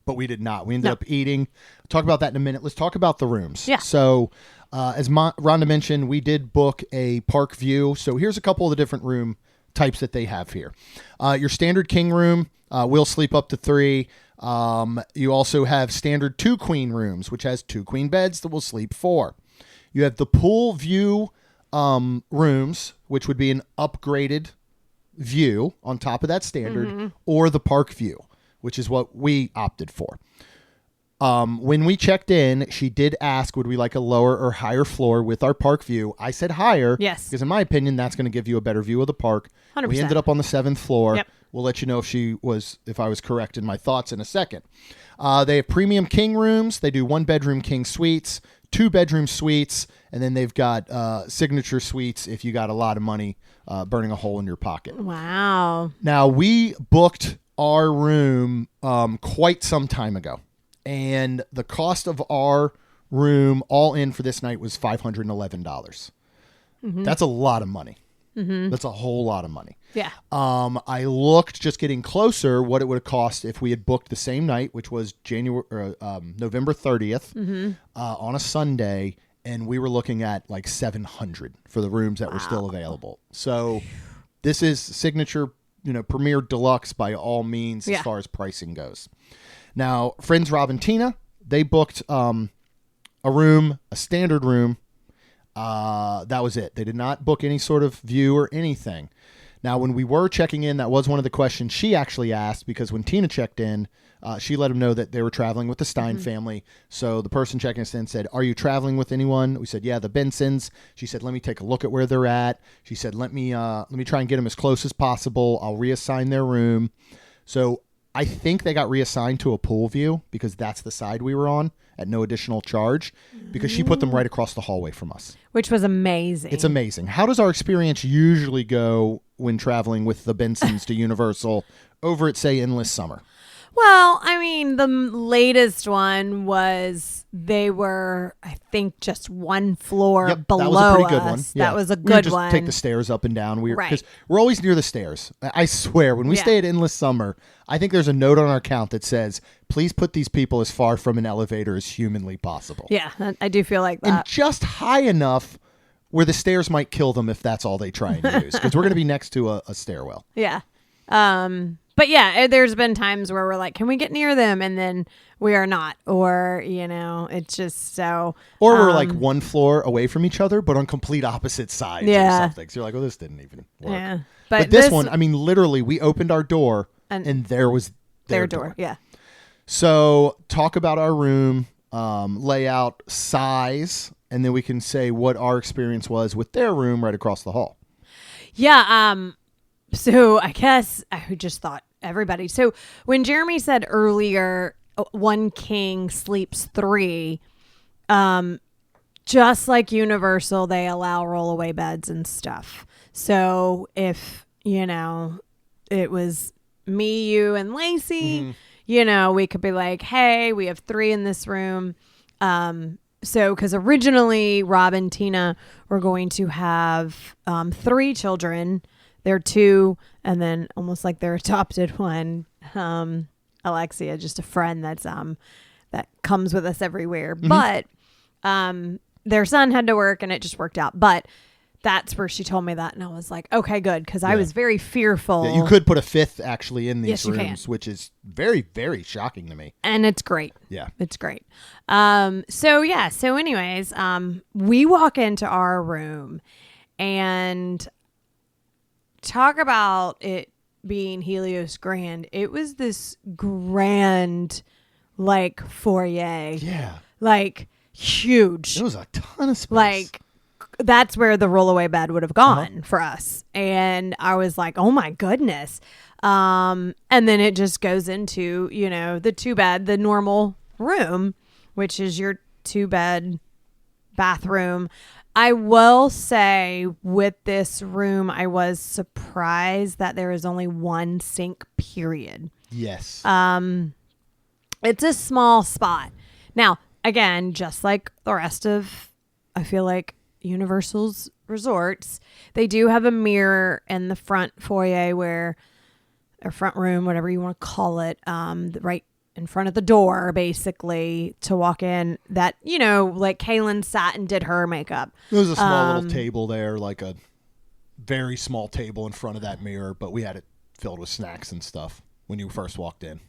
but we did not. We ended up eating. We'll talk about that in a minute. Let's talk about the rooms. Yeah. So as Rhonda mentioned, we did book a park view. So here's a couple of the different room types that they have here. Your standard king room will sleep up to 3. You also have standard 2 queen rooms, which has 2 queen beds that will sleep 4. You have the pool view rooms, which would be an upgraded view on top of that standard, or the park view, which is what we opted for. When we checked in, she did ask, would we like a lower or higher floor with our park view? I said higher. Yes. Because in my opinion, that's going to give you a better view of the park. 100%. We ended up on the 7th floor. Yep. We'll let you know if I was correct in my thoughts in a second. They have premium king rooms. They do 1-bedroom king suites, 2-bedroom suites, and then they've got signature suites if you got a lot of money burning a hole in your pocket. Wow. Now, we booked our room quite some time ago. And the cost of our room all in for this night was $511. That's a lot of money. That's a whole lot of money. Yeah. I looked just getting closer what it would have cost if we had booked the same night, which was November 30th on a Sunday. And we were looking at like $700 for the rooms that were still available. So this is signature, premier deluxe by all means as far as pricing goes. Now, friends Rob and Tina, they booked a standard room. That was it. They did not book any sort of view or anything. Now, when we were checking in, that was one of the questions she actually asked, because when Tina checked in, she let them know that they were traveling with the Stein family. So the person checking us in said, are you traveling with anyone? We said, yeah, the Bensons. She said, let me take a look at where they're at. She said, let me try and get them as close as possible. I'll reassign their room. So I think they got reassigned to a pool view because that's the side we were on at no additional charge, because she put them right across the hallway from us. Which was amazing. It's amazing. How does our experience usually go when traveling with the Bensons to Universal over at, say, Endless Summer? Well, I mean, the latest one was they were, I think, just one floor below us. That was a pretty good one. Yeah. That was a good just one. Take the stairs up and down. Because we're always near the stairs. I swear, when we stay at Endless Summer, I think there's a note on our account that says, please put these people as far from an elevator as humanly possible. Yeah, I do feel like that. And just high enough where the stairs might kill them if that's all they try and use. Because we're going to be next to a stairwell. Yeah. But yeah, there's been times where we're like, can we get near them? And then we are not. Or, it's just so. Or we're like one floor away from each other, but on complete opposite sides or something. So you're like, well, this didn't even work. Yeah. But this one, I mean, literally, we opened our door and there was their door. Yeah. So talk about our room, layout, size, and then we can say what our experience was with their room right across the hall. Yeah. So I guess I just thought everybody. So when Jeremy said earlier, one king sleeps 3, just like Universal, they allow rollaway beds and stuff. So if, it was me, you, and Lacey, we could be like, hey, we have 3 in this room. So, because originally Rob and Tina were going to have 3 children. They're 2, and then almost like their adopted one, Alexia, just a friend that's that comes with us everywhere. But their son had to work, and it just worked out. But that's where she told me that, and I was like, okay, good, because I was very fearful. Yeah, you could put a 5th actually in these rooms, which is very, very shocking to me. And it's great. Yeah, it's great. So anyways, we walk into our room, and talk about it being Helios Grand. It was this grand, like, foyer. Yeah. Like, huge. It was a ton of space. Like, that's where the rollaway bed would have gone for us. And I was like, oh my goodness. And then it just goes into, the 2-bed, the normal room, which is your 2-bed bathroom. I will say with this room, I was surprised that there is only 1 sink, period. Yes. It's a small spot. Now, again, just like the rest of, I feel like, Universal's resorts, they do have a mirror in the front foyer or front room, whatever you want to call it, right in front of the door, basically, to walk in, that, like Kaylin sat and did her makeup. There was a small little table there, like a very small table in front of that mirror, but we had it filled with snacks and stuff when you first walked in.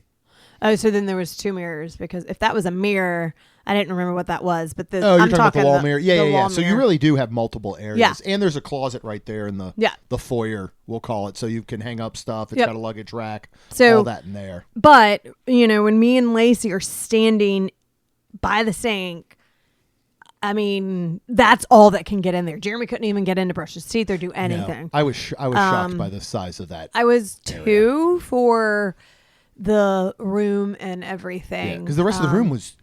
Oh, so then there was 2 mirrors, because if that was a mirror, I didn't remember what that was. But you're I'm talking about the wall mirror. Yeah. So you really do have multiple areas. Yeah. And there's a closet right there in the foyer, we'll call it, so you can hang up stuff. It's got a luggage rack, all that in there. But, when me and Lacey are standing by the sink, I mean, that's all that can get in there. Jeremy couldn't even get in to brush his teeth or do anything. No, I was shocked by the size of that. I was area. 2 for the room and everything. Because the rest of the room was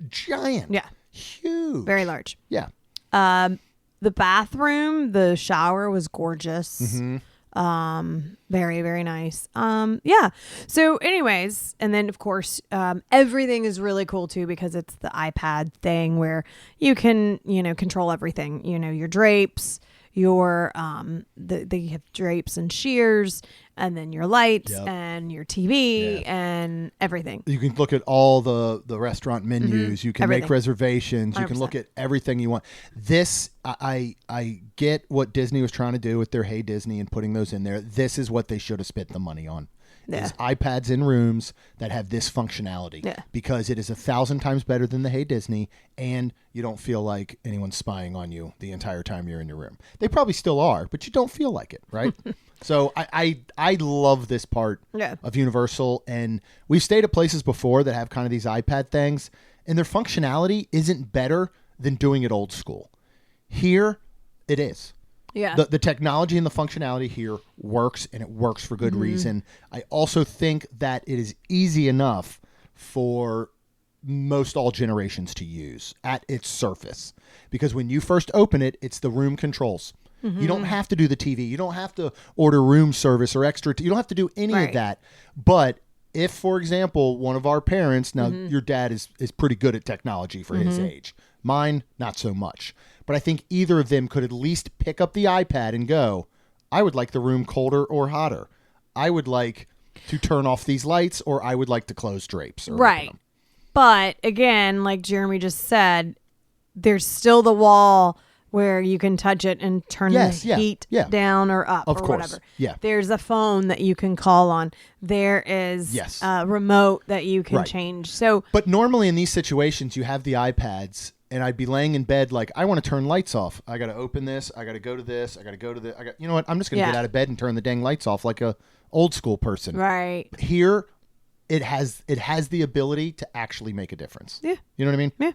giant. Yeah. Huge. Very large. Yeah. The bathroom, the shower was gorgeous. Mm-hmm. Very, very nice. Yeah. So anyways, and then of course, everything is really cool too, because it's the iPad thing where you can, control everything, your drapes, your, they have drapes and shears, and then your lights and your TV and everything. You can look at all the restaurant menus. Mm-hmm. You can make reservations. 100%. You can look at everything you want. This, I get what Disney was trying to do with their Hey Disney and putting those in there. This is what they should have spent the money on. Yeah. Is iPads in rooms that have this functionality. Yeah. Because it is 1,000 times better than the Hey Disney, and you don't feel like anyone's spying on you the entire time you're in your room. They probably still are, but you don't feel like it, right? So I love this part of Universal, and we've stayed at places before that have kind of these iPad things, and their functionality isn't better than doing it old school. Here, it is. Yeah. The technology and the functionality here works, and it works for good reason. I also think that it is easy enough for most all generations to use at its surface, because when you first open it, it's the room controls. You don't have to do the TV. You don't have to order room service or extra. You don't have to do any of that. But if, for example, one of our parents, now your dad is pretty good at technology for his age. Mine, not so much. But I think either of them could at least pick up the iPad and go, I would like the room colder or hotter. I would like to turn off these lights, or I would like to close drapes. Or right. But again, like Jeremy just said, there's still the wall where you can touch it and turn the heat down or up or whatever. Yeah. There's a phone that you can call on. There is a remote that you can change. So, but normally in these situations, you have the iPads, and I'd be laying in bed like, I want to turn lights off. I got to open this. I got to go to this. I got to go to the. You know what? I'm just going to get out of bed and turn the dang lights off like a old school person. Right. Here, it has the ability to actually make a difference. Yeah. You know what I mean? Yeah.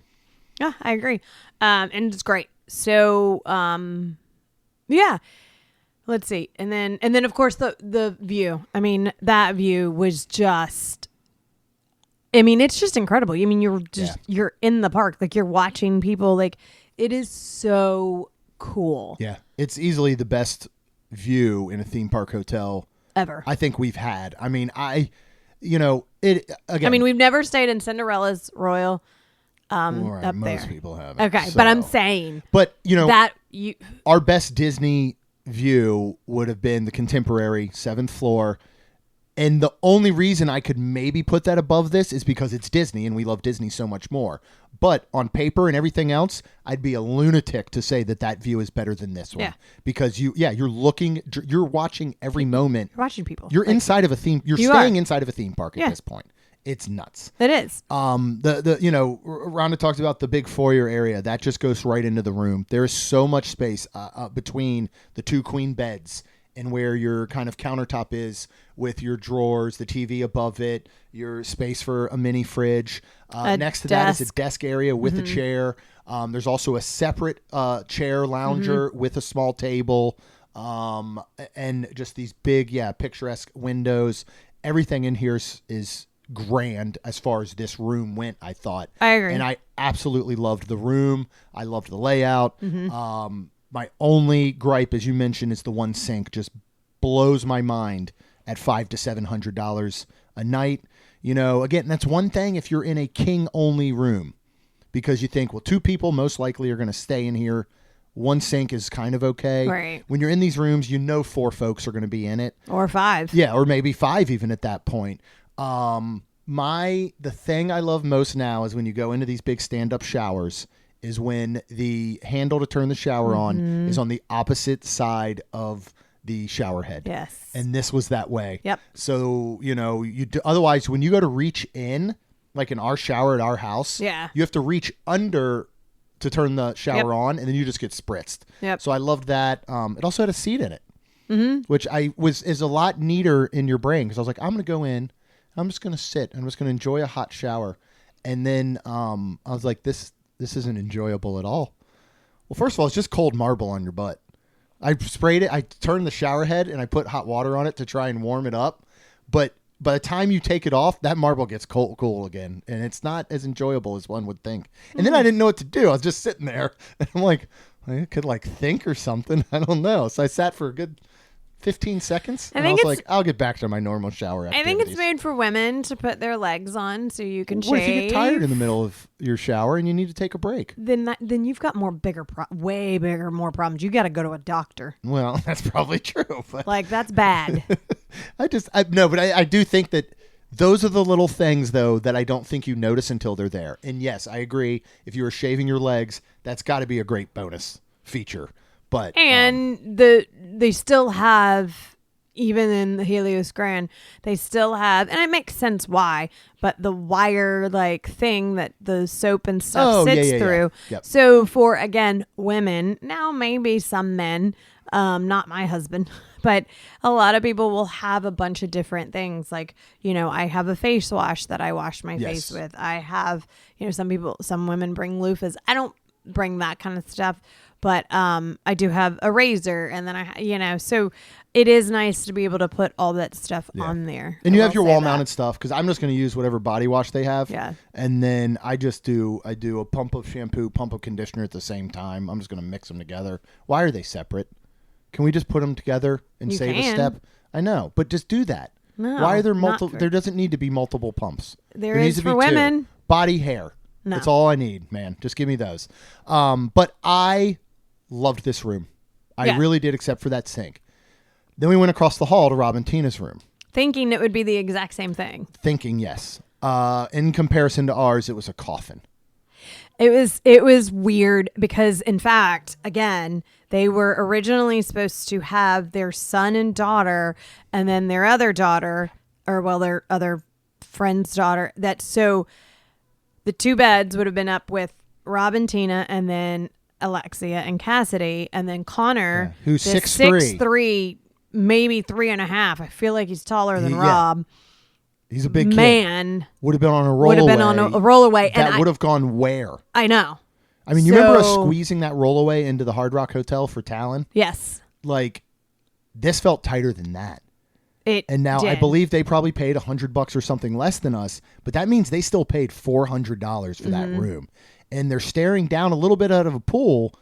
Yeah, I agree. And it's great. So, let's see. And then of course the view. I mean, that view was just, it's just incredible. I mean, you're in the park, like you're watching people, like it is so cool. Yeah. It's easily the best view in a theme park hotel ever I think we've had. I mean, it again. I mean, we've never stayed in Cinderella's Royal. Right, up most there. people haven't. Okay, but I'm saying. But our best Disney view would have been the contemporary 7th floor, and the only reason I could maybe put that above this is because it's Disney, and we love Disney so much more. But on paper and everything else, I'd be a lunatic to say that view is better than this one. Yeah. Because you're watching every moment. You're watching people. You're inside of a theme. You're staying inside of a theme park at this point. It's nuts. It is. Rhonda talked about the big foyer area. That just goes right into the room. There is so much space between the 2 queen beds and where your kind of countertop is with your drawers, the TV above it, your space for a mini fridge. Next to that is a desk area with a chair. There's also a separate chair lounger with a small table, and just these big, picturesque windows. Everything in here is grand as far as this room went, I thought. I agree. And I absolutely loved the room. I loved the layout. My only gripe, as you mentioned, is the one sink. Just blows my mind at $500 to $700 a night. Again, that's one thing if you're in a king-only room, because you think, well, 2 people most likely are going to stay in here. One sink is kind of okay. Right. When you're in these rooms, 4 folks are going to be in it. Or 5. Yeah, or maybe 5 even at that point. The thing I love most now is when you go into these big stand-up showers is when the handle to turn the shower on is on the opposite side of the shower head. Yes. And this was that way. Yep. So, otherwise, when you go to reach in, like in our shower at our house, you have to reach under to turn the shower on, and then you just get spritzed. Yep. So I loved that. It also had a seat in it, which is a lot neater in your brain, because I was like, I'm going to go in, I'm just going to sit, I'm just going to enjoy a hot shower. And then I was like, this isn't enjoyable at all. Well, first of all, it's just cold marble on your butt. I sprayed it. I turned the shower head and I put hot water on it to try and warm it up. But by the time you take it off, that marble gets cool again. And it's not as enjoyable as one would think. And then I didn't know what to do. I was just sitting there. And I'm like, I could think or something. I don't know. So I sat for a good 15 seconds. And I was like, I'll get back to my normal shower activities. I think it's made for women to put their legs on so you can shave. What if you get tired in the middle of your shower and you need to take a break? Then you've got way bigger, more problems. You got to go to a doctor. Well, that's probably true. But that's bad. I do think that those are the little things, though, that I don't think you notice until they're there. And yes, I agree. If you were shaving your legs, that's got to be a great bonus feature. But they still have, even in the Helios Grand, they still have, and it makes sense why, but the wire thing that the soap and stuff sits through. Yeah. Yep. So for, again, women, now maybe some men, not my husband, but a lot of people will have a bunch of different things. I have a face wash that I wash my face with. I have, some women bring loofahs. I don't bring that kind of stuff. But I do have a razor, and then so it is nice to be able to put all that stuff on there. And you have your wall-mounted stuff, because I'm just going to use whatever body wash they have. Yeah. And then I do a pump of shampoo, pump of conditioner at the same time. I'm just going to mix them together. Why are they separate? Can we just put them together and save a step? I know, but just do that. No. Why are there multiple? There doesn't need to be multiple pumps. There is for women. 2. Body hair. No. That's all I need, man. Just give me those. But I loved this room. I really did, except for that sink. Then we went across the hall to Rob and Tina's room. Thinking it would be the exact same thing. Thinking, yes. In comparison to ours, it was a coffin. It was weird because, in fact, again, they were originally supposed to have their son and daughter, and then their other daughter, their other friend's daughter. So the 2 beds would have been up with Rob and Tina, and then Alexia and Cassidy, and then Connor, who's 6'3", maybe 3.5. I feel like he's taller than Rob. He's a big man. Kid. Would have been on a rollaway. Would have been on a rollaway. That would have gone where? I know. I mean, you remember us squeezing that rollaway into the Hard Rock Hotel for Talon? Yes. This felt tighter than that. And now I believe they probably paid $100 or something less than us, but that means they still paid $400 for that room. And they're staring down a little bit out of a pool,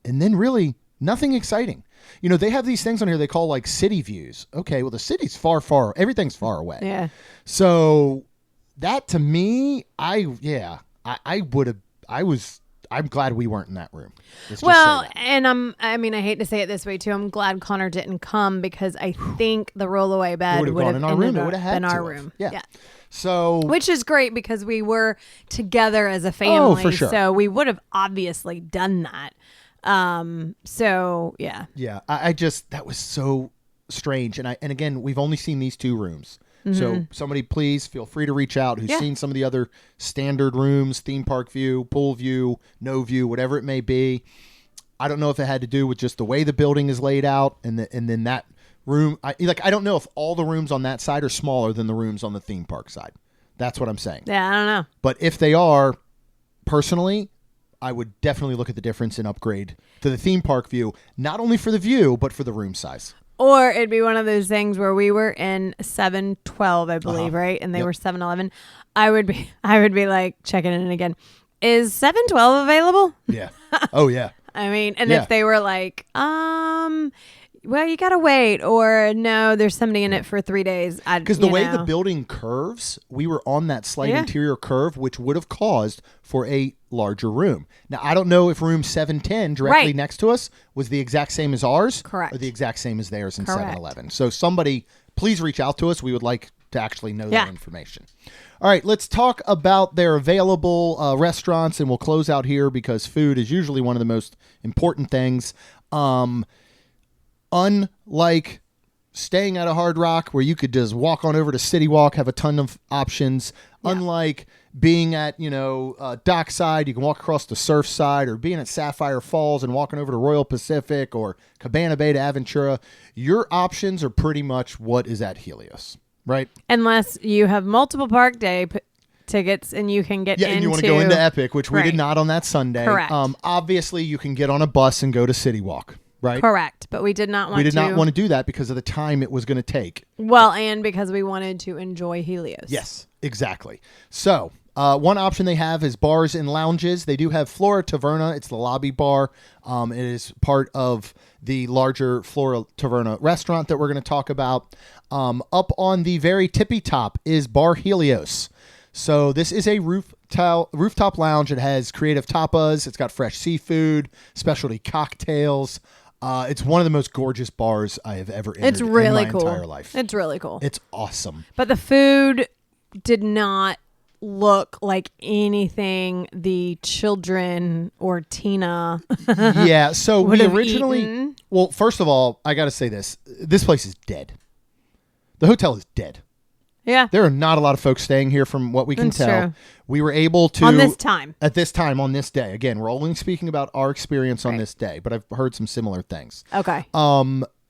and then really nothing exciting. They have these things on here they call city views. Okay, well, the city's far, everything's far away. Yeah. So that, to me, I'm glad we weren't in that room. And I hate to say it this way too. I'm glad Connor didn't come, because I think the rollaway bed would have been our room. Yeah. So, which is great, because we were together as a family. Oh, for sure. So we would have obviously done that. Yeah. Yeah. That was so strange. And again, we've only seen these 2 rooms. Mm-hmm. So somebody, please feel free to reach out who's seen some of the other standard rooms, theme park view, pool view, no view, whatever it may be. I don't know if it had to do with just the way the building is laid out, and then that room. I don't know if all the rooms on that side are smaller than the rooms on the theme park side. That's what I'm saying. Yeah, I don't know. But if they are, personally, I would definitely look at the difference and upgrade to the theme park view, not only for the view, but for the room size. Or it'd be one of those things where we were in 712, I believe, right? And they were 711. I would be checking in again. Is 712 available? Yeah. Oh, yeah. If they were well, you got to wait, or no, there's somebody in it for 3 days. Because the way the building curves, we were on that slight interior curve, which would have caused for a larger room. Now, I don't know if room 710 directly next to us was the exact same as ours. Correct. Or the exact same as theirs in 711. So somebody, please reach out to us. We would like to actually know that information. All right, let's talk about their available restaurants, and we'll close out here because food is usually one of the most important things. unlike staying at a Hard Rock where you could just walk on over to City Walk, have a ton of options. Yeah. Unlike being at, Dockside, you can walk across the Surfside, or being at Sapphire Falls and walking over to Royal Pacific or Cabana Bay to Aventura. Your options are pretty much what is at Helios, right? Unless you have multiple park day tickets and you can get into... Yeah, and you want to go into Epic, which we did not on that Sunday. Correct. Obviously, you can get on a bus and go to City Walk. Right? Correct, but we did not want to do that because of the time it was going to take. Well, and because we wanted to enjoy Helios. Yes, exactly. So, one option they have is bars and lounges. They do have Flora Taverna. It's the lobby bar. It is part of the larger Flora Taverna restaurant that we're going to talk about. Up on the very tippy top is Bar Helios. So this is a rooftop lounge. It has creative tapas. It's got fresh seafood, specialty cocktails. It's one of the most gorgeous bars I have ever entered in my entire life. It's really cool. It's awesome. But the food did not look like anything the children or Tina yeah, so would we have originally eaten. Well, first of all, I got to say this. This place is dead. The hotel is dead. Yeah. There are not a lot of folks staying here from what we can tell. True. We were able to... On this time. At this time, on this day. Again, we're only speaking about our experience on this day, but I've heard some similar things. Okay.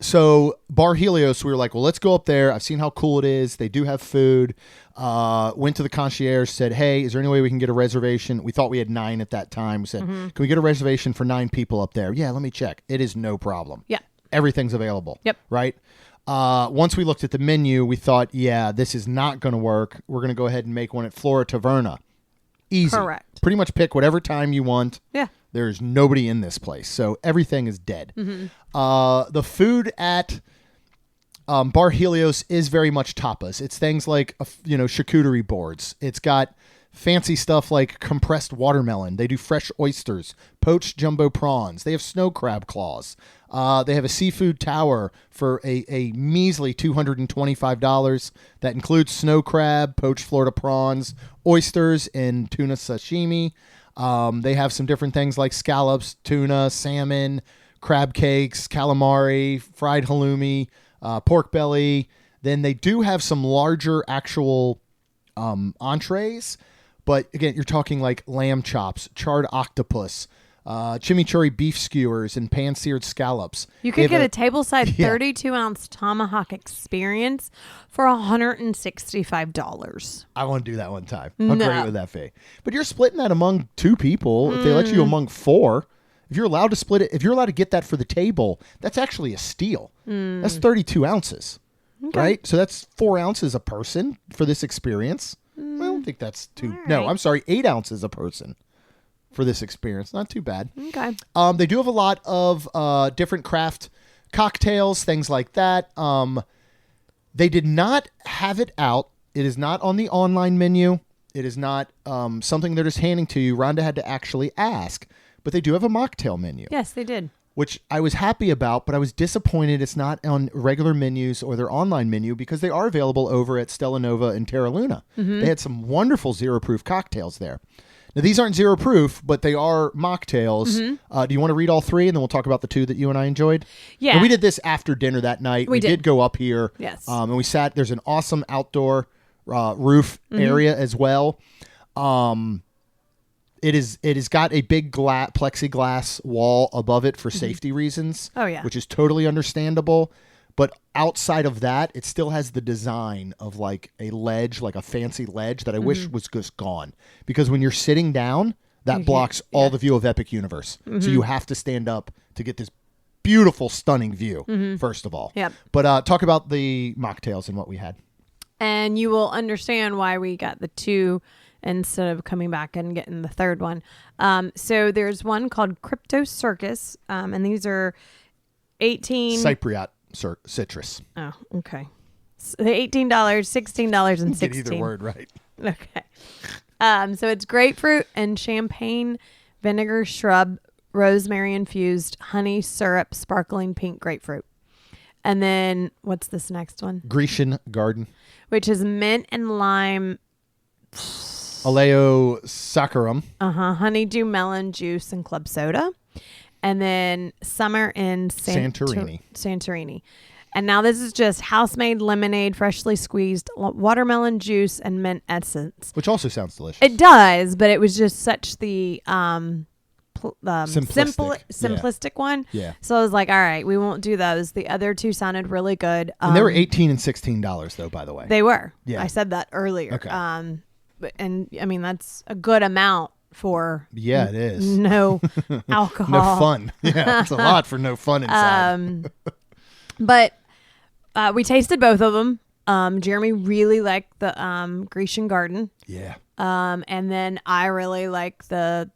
So Bar Helios, we were like, well, let's go up there. I've seen how cool it is. They do have food. Went to the concierge, said, hey, is there any way we can get a reservation? We thought we had 9 at that time. We said, can we get a reservation for 9 people up there? Yeah, let me check. It is no problem. Yeah. Everything's available. Yep. Right? Once we looked at the menu, we thought, yeah, this is not going to work. We're going to go ahead and make one at Flora Taverna. Easy. Correct. Pretty much pick whatever time you want. Yeah. There's nobody in this place, so everything is dead. Mm-hmm. The food at Bar Helios is very much tapas. It's things like, charcuterie boards. It's got fancy stuff like compressed watermelon. They do fresh oysters, poached jumbo prawns. They have snow crab claws. They have a seafood tower for a measly $225. That includes snow crab, poached Florida prawns, oysters, and tuna sashimi. They have some different things like scallops, tuna, salmon, crab cakes, calamari, fried halloumi, pork belly. Then they do have some larger actual entrees. But again, you're talking like lamb chops, charred octopus, chimichurri beef skewers, and pan-seared scallops. You could get a table-side 32-ounce tomahawk experience for $165. I want to do that one time. How great would that be? But you're splitting that among 2 people. If they let you among 4, if you're allowed to split it, if you're allowed to get that for the table, that's actually a steal. That's 32 ounces, right? So that's 4 ounces a person for this experience. I don't think that's too... Right. No, I'm sorry, 8 ounces a person for this experience. Not too bad. Okay. They do have a lot of different craft cocktails, things like that. They did not have it out. It is not on the online menu. It is not something they're just handing to you. Rhonda had to actually ask. But they do have a mocktail menu. Yes, they did. Which I was happy about, but I was disappointed it's not on regular menus or their online menu because they are available over at Stella Nova and Terra Luna. Mm-hmm. They had some wonderful zero-proof cocktails there. Now, these aren't zero-proof, but they are mocktails. Mm-hmm. Do you want to read all 3, and then we'll talk about the 2 that you and I enjoyed? Yeah. And we did this after dinner that night. We did go up here. Yes. And we sat. There's an awesome outdoor roof area as well. It has got a big plexiglass wall above it for safety reasons. Oh, yeah. Which is totally understandable. But outside of that, it still has the design of like a ledge, like a fancy ledge that I wish was just gone. Because when you're sitting down, that blocks all the view of Epic Universe. So you have to stand up to get this beautiful, stunning view, first of all. Yep. But talk about the mocktails and what we had. And you will understand why we got the 2 instead of coming back and getting the 3rd one. So there's one called Crypto Circus, and these are 18... Cypriot citrus. Oh, okay. So $18, $16, and $16. Get either word right. Okay. So it's grapefruit and champagne, vinegar, shrub, rosemary infused, honey, syrup, sparkling pink grapefruit. And then what's this next one? Grecian Garden. Which is mint and lime... Aleo saccharum. Honeydew melon juice and club soda. and then summer in Santorini. And now this is just house-made lemonade, freshly squeezed, watermelon juice, and mint essence. Which also sounds delicious. It does, but it was just such the simplistic one. Yeah. So I was like, all right, we won't do those. The other two sounded really good. And they were $18 and $16 though, by the way. They were. Yeah. I said that earlier. Okay. And I mean, that's a good amount for it is. No alcohol. No fun. Yeah, it's a lot for no fun inside. But we tasted both of them. Jeremy really liked the Grecian Garden. Yeah. And then I really like the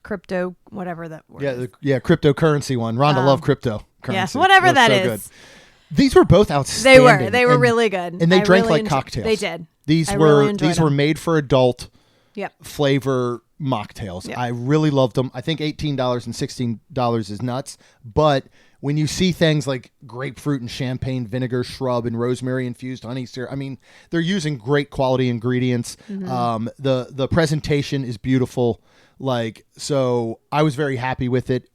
crypto, whatever that word is. Cryptocurrency one. Rhonda loved cryptocurrency. Yeah, whatever that is. Good. These were both outstanding. They were really good. And they drank like cocktails. They did. These were made for adult flavor mocktails. Yep. I really loved them. I think $18 and $16 is nuts, but when you see things like grapefruit and champagne vinegar shrub and rosemary infused honey syrup, I mean, they're using great quality ingredients. Mm-hmm. The presentation is beautiful. So I was very happy with it.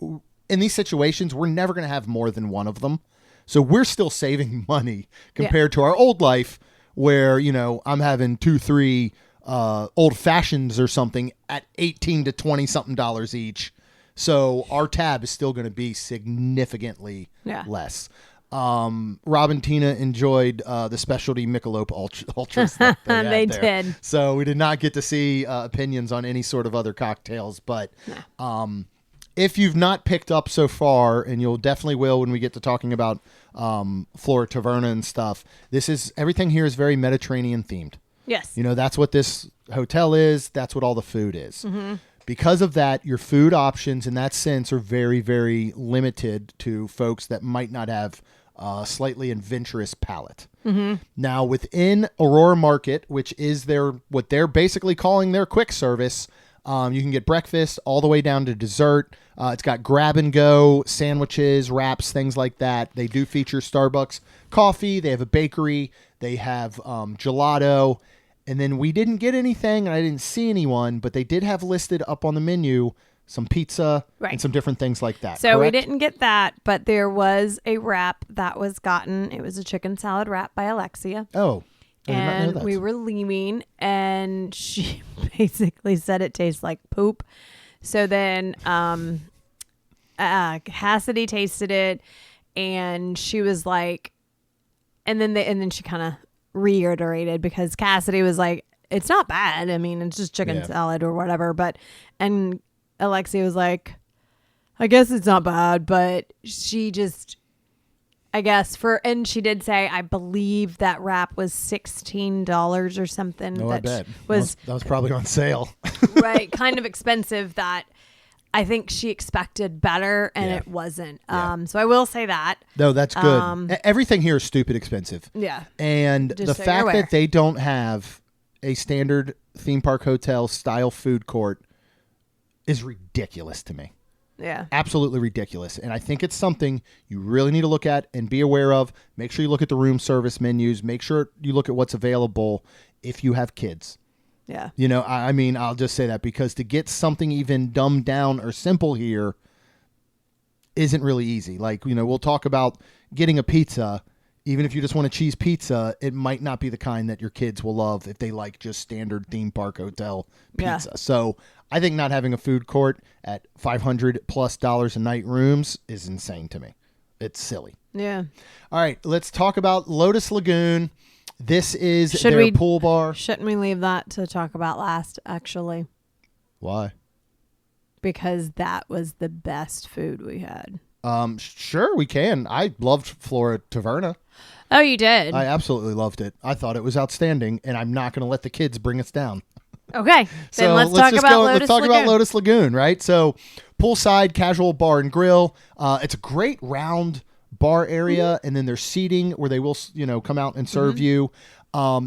In these situations, we're never going to have more than one of them. So we're still saving money compared to our old life where, I'm having 2-3 old fashions or something at $18 to $20 something each. So our tab is still going to be significantly less. Rob and Tina enjoyed the specialty Michelob Ultras that they did. So we did not get to see opinions on any sort of other cocktails. But if you've not picked up so far, and you'll definitely will when we get to talking about Flora Taverna and stuff, everything here is very Mediterranean themed. Yes. That's what this hotel is. That's what all the food is. Mm-hmm. Because of that, your food options in that sense are very, very limited to folks that might not have a slightly adventurous palate. Mm-hmm. Now, within Aurora Market, which is what they're basically calling their quick service, you can get breakfast all the way down to dessert. It's got grab-and-go sandwiches, wraps, things like that. They do feature Starbucks coffee. They have a bakery. They have gelato. And then we didn't get anything, and I didn't see anyone, but they did have listed up on the menu some pizza and some different things like that. So correct? We didn't get that, but there was a wrap that was gotten. It was a chicken salad wrap by Alexia. Oh, I did not know that. We were leaving, and she basically said it tastes like poop. So then Cassidy tasted it, and she was like, and then she kind of reiterated because Cassidy was like, it's not bad. I mean, it's just chicken salad or whatever. And Alexia was like, I guess it's not bad, but she just, I guess and she did say, I believe that wrap was $16 or something. Oh, I bet. That was probably on sale. Right. Kind of expensive that I think she expected better and it wasn't. So I will say that. No, that's good. Everything here is stupid expensive. Yeah. And just the fact that they don't have a standard theme park hotel style food court is ridiculous to me. Yeah. Absolutely ridiculous. And I think it's something you really need to look at and be aware of. Make sure you look at the room service menus. Make sure you look at what's available if you have kids. Yeah. I mean, I'll just say that because to get something even dumbed down or simple here isn't really easy. We'll talk about getting a pizza. Even if you just want a cheese pizza, it might not be the kind that your kids will love if they like just standard theme park hotel pizza. Yeah. So I think not having a food court at $500+ a night rooms is insane to me. It's silly. Yeah. All right, let's talk about Lotus Lagoon. This is their pool bar. Shouldn't we leave that to talk about last, actually? Why? Because that was the best food we had. Sure, we can. I loved Flora Taverna. Oh, you did? I absolutely loved it. I thought it was outstanding, and I'm not going to let the kids bring us down. Okay, then let's talk about Lotus Lagoon, right? So, poolside, casual bar and grill. It's a great round bar area, and then there's seating where they will, come out and serve you.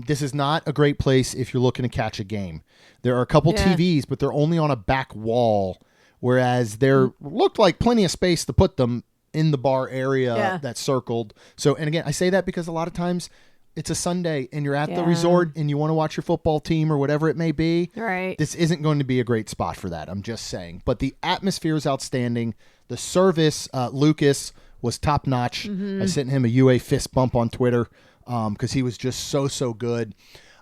This is not a great place if you're looking to catch a game. There are a couple TVs, but they're only on a back wall, whereas there looked like plenty of space to put them in the bar area that's circled. So, and again, I say that because a lot of times it's a Sunday and you're at the resort and you want to watch your football team or whatever it may be. Right. This isn't going to be a great spot for that. I'm just saying. But the atmosphere is outstanding. The service, Lucas, was top notch. I sent him a UA fist bump on Twitter because he was just so good.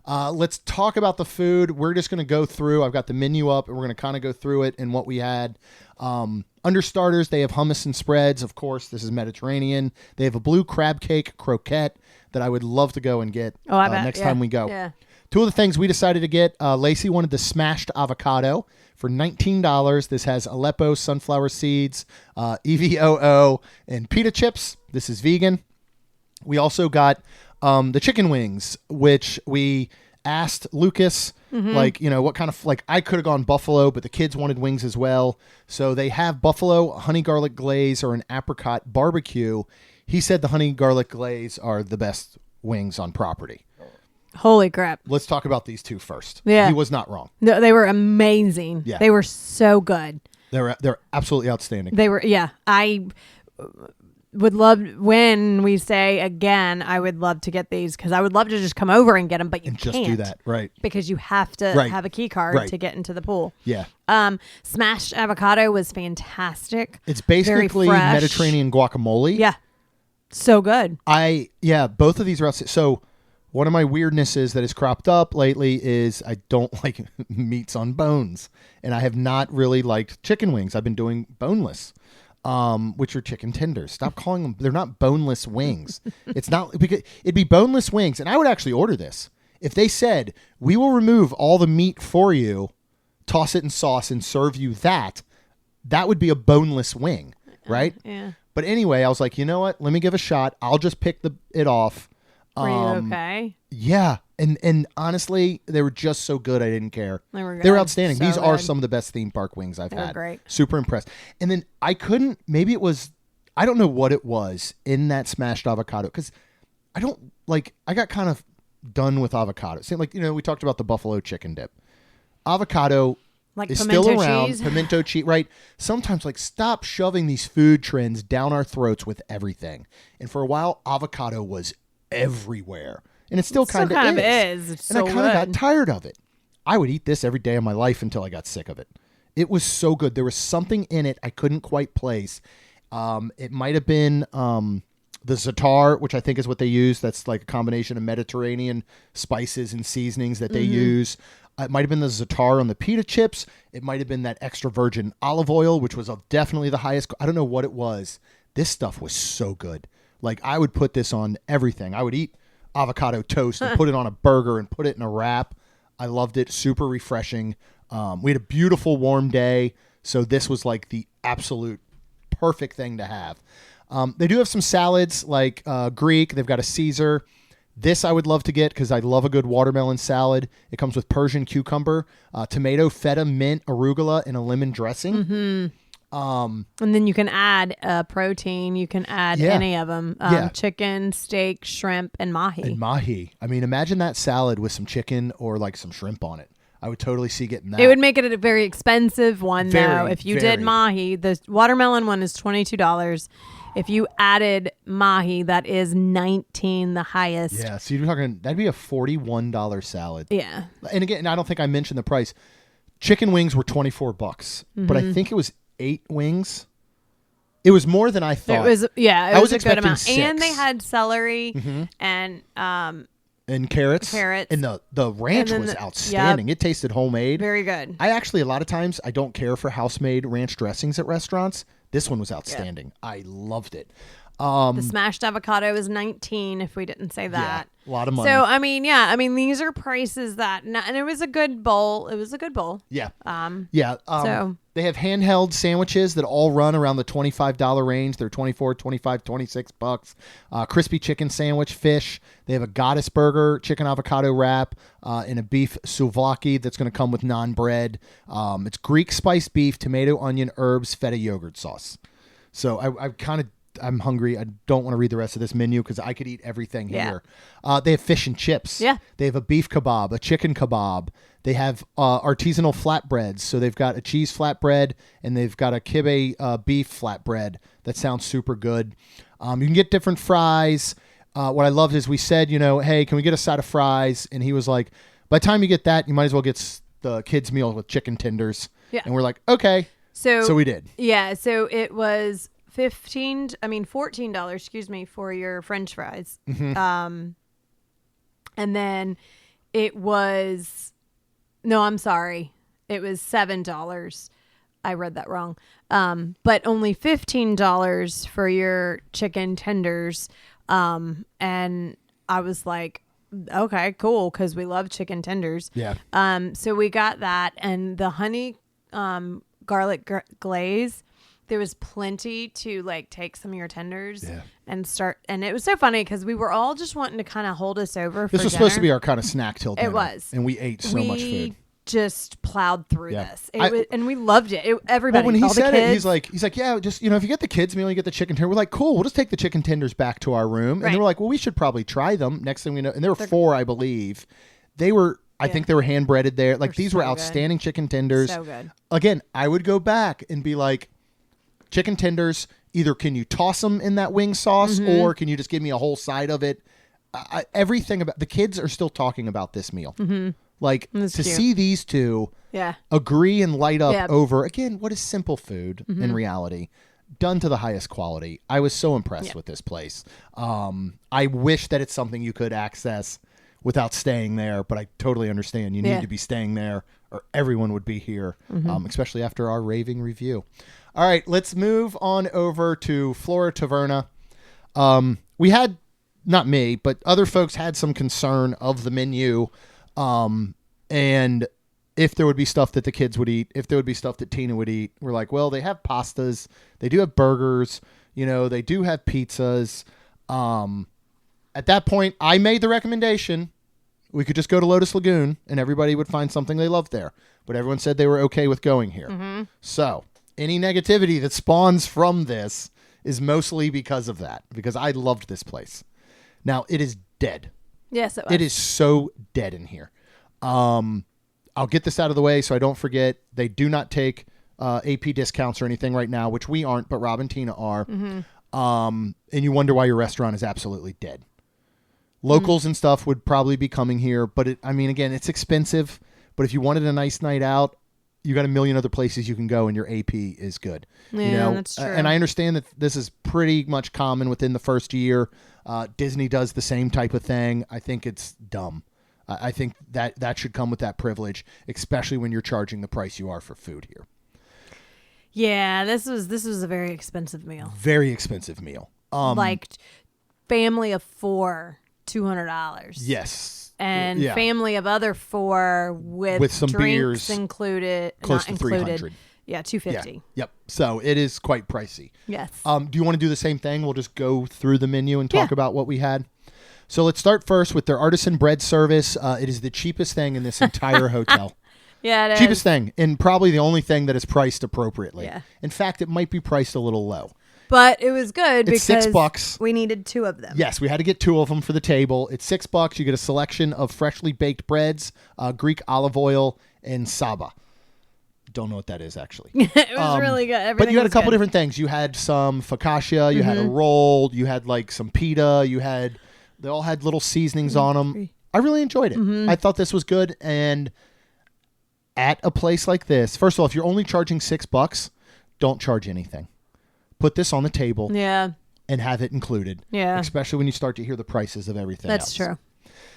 Let's talk about the food. We're just going to go through. I've got the menu up, and we're going to kind of go through it and what we had. Under starters, they have hummus and spreads. Of course, this is Mediterranean. They have a blue crab cake croquette that I would love to go and get next time we go. Yeah. Two of the things we decided to get, Lacey wanted the smashed avocado for $19. This has Aleppo sunflower seeds, EVOO, and pita chips. This is vegan. We also got the chicken wings, which we asked Lucas, what kind of, I could have gone buffalo, but the kids wanted wings as well. So they have buffalo, honey garlic glaze, or an apricot barbecue. He said the honey garlic glaze are the best wings on property. Holy crap. Let's talk about these two first. Yeah. He was not wrong. No, they were amazing. Yeah. They were so good. They're absolutely outstanding. They were, yeah. I would love, when we say again, I would love to get these because I would love to just come over and get them, but you just can't. Do that, right. Because you have to have a key card to get into the pool. Yeah. Smashed avocado was fantastic. It's basically Mediterranean guacamole. Yeah. So good. Both of these are outstanding. So one of my weirdnesses that has cropped up lately is I don't like meats on bones. And I have not really liked chicken wings. I've been doing boneless, which are chicken tenders. Stop calling them. They're not boneless wings. It's not, because it'd be boneless wings. And I would actually order this. If they said, we will remove all the meat for you, toss it in sauce and serve you that would be a boneless wing, right? Yeah. But anyway, I was like, you know what? Let me give a shot. I'll just pick it off. Were you okay? Yeah. And honestly, they were just so good. I didn't care. They were good. They were outstanding. So These are good. some of the best theme park wings I've had. Great. Super impressed. And then I don't know what it was in that smashed avocado. Because I got kind of done with avocado. Same, we talked about the buffalo chicken dip. Avocado is still around. Cheese. Pimento cheese, right? Sometimes, stop shoving these food trends down our throats with everything. And for a while, avocado was everywhere. And it still kind of is. It's and so I kind of got tired of it. I would eat this every day of my life until I got sick of it. It was so good. There was something in it I couldn't quite place. It might have been the za'atar, which I think is what they use. That's like a combination of Mediterranean spices and seasonings that they use. It might have been the za'atar on the pita chips. It might have been that extra virgin olive oil, which was definitely the highest. I don't know what it was. This stuff was so good. I would put this on everything. I would eat avocado toast and put it on a burger and put it in a wrap. I loved it. Super refreshing. We had a beautiful warm day. So this was the absolute perfect thing to have. They do have some salads Greek. They've got a Caesar. This I would love to get because I love a good watermelon salad. It comes with Persian cucumber, tomato, feta, mint, arugula, and a lemon dressing. Mm-hmm. And then you can add protein. You can add any of them. Chicken, steak, shrimp, and mahi. I mean, imagine that salad with some chicken or some shrimp on it. I would totally see getting that. It would make it a very expensive one, though. If you did mahi, the watermelon one is $22. If you added mahi, that is $19, the highest. Yeah, so you're talking, that'd be a $41 salad. Yeah. And again, I don't think I mentioned the price. Chicken wings were $24, but I think it was 8 wings. It was more than I thought. It was a good amount. 6. And they had celery and carrots. And the ranch was outstanding. It tasted homemade. Very good. I actually, a lot of times, I don't care for house-made ranch dressings at restaurants. This one was outstanding. Yeah. I loved it. The smashed avocado is $19 if we didn't say that. Yeah, a lot of money. So, these are prices and it was a good bowl. Yeah. So they have handheld sandwiches that all run around the $25 range. They're $24, $25, $26. Crispy chicken sandwich, fish. They have a goddess burger, chicken avocado wrap, and a beef souvlaki that's going to come with naan bread. It's Greek spiced beef, tomato, onion, herbs, feta yogurt sauce. So I'm hungry. I don't want to read the rest of this menu because I could eat everything here. They have fish and chips. Yeah. They have a beef kebab, a chicken kebab. They have artisanal flatbreads. So they've got a cheese flatbread and they've got a kibbeh beef flatbread. That sounds super good. You can get different fries. What I loved is we said, hey, can we get a side of fries? And he was like, by the time you get that, you might as well get the kids' meal with chicken tenders. Yeah. And we're like, okay. So we did. Yeah. So it was $14, excuse me, for your French fries. And then it was, no, I'm sorry. It was $7. I read that wrong. But only $15 for your chicken tenders. And I was like, okay, cool. 'Cause we love chicken tenders. Yeah. So we got that, and the honey, garlic glaze. There was plenty to like take some of your tenders and start. And it was so funny because we were all just wanting to kind of hold us over. This was supposed to be our kind of snack till dinner. It was. And we ate so much food. Just plowed through this. And we loved it. Everybody, when he all the said kids. it, he's like, yeah, just, if you get the kids meal, you get the chicken tender. We're like, cool, we'll just take the chicken tenders back to our room. And they were like, well, we should probably try them. Next thing we know, and there were 4, I believe. They were, I think they were hand breaded there. Like, these were outstanding chicken tenders. So good. Again, I would go back and be like, chicken tenders, either can you toss them in that wing sauce or can you just give me a whole side of it? Everything about the kids are still talking about this meal. Like, to see these two agree and light up over, again, what is simple food in reality, done to the highest quality. I was so impressed with this place. I wish that it's something you could access without staying there, but I totally understand. You need to be staying there or everyone would be here, especially after our raving review. All right, let's move on over to Flora Taverna. We had, not me, but other folks had some concern of the menu. And if there would be stuff that the kids would eat, if there would be stuff that Tina would eat, we're like, well, they have pastas, they do have burgers, they do have pizzas. At that point, I made the recommendation. We could just go to Lotus Lagoon and everybody would find something they loved there. But everyone said they were okay with going here. So any negativity that spawns from this is mostly because of that, because I loved this place. Now, it is dead. Yes, it was. It is so dead in here. I'll get this out of the way so I don't forget. They do not take AP discounts or anything right now, which we aren't, but Rob and Tina are. And you wonder why your restaurant is absolutely dead. Locals and stuff would probably be coming here, but again, it's expensive. But if you wanted a nice night out, you got a million other places you can go, and your AP is good. Yeah, that's true. And I understand that this is pretty much common within the first year. Disney does the same type of thing. I think it's dumb. I think that should come with that privilege, especially when you're charging the price you are for food here. Yeah, this was a very expensive meal. Very expensive meal. Like family of 4, $200. Yes. And family of other 4 with some drinks beers included, close not to included. 300. Yeah, $250. Yeah. Yep. So it is quite pricey. Yes. Do you want to do the same thing? We'll just go through the menu and talk about what we had. So let's start first with their artisan bread service. It is the cheapest thing in this entire hotel. Yeah, it is. Cheapest thing, and probably the only thing that is priced appropriately. Yeah. In fact, it might be priced a little low. But it was good It's because $6. we needed 2 of them. Yes, we had to get 2 of them for the table. It's $6. You get a selection of freshly baked breads, Greek olive oil, and saba. Don't know what that is, actually. It was really good. Everything but you had a couple good. different things. You had some focaccia. You had a roll. You had like some pita. They all had little seasonings on them. I really enjoyed it. I thought this was good. And at a place like this, first of all, if you're only charging $6, don't charge anything. Put this on the table. Yeah. And have it included. Yeah. Especially when you start to hear the prices of everything else. That's true.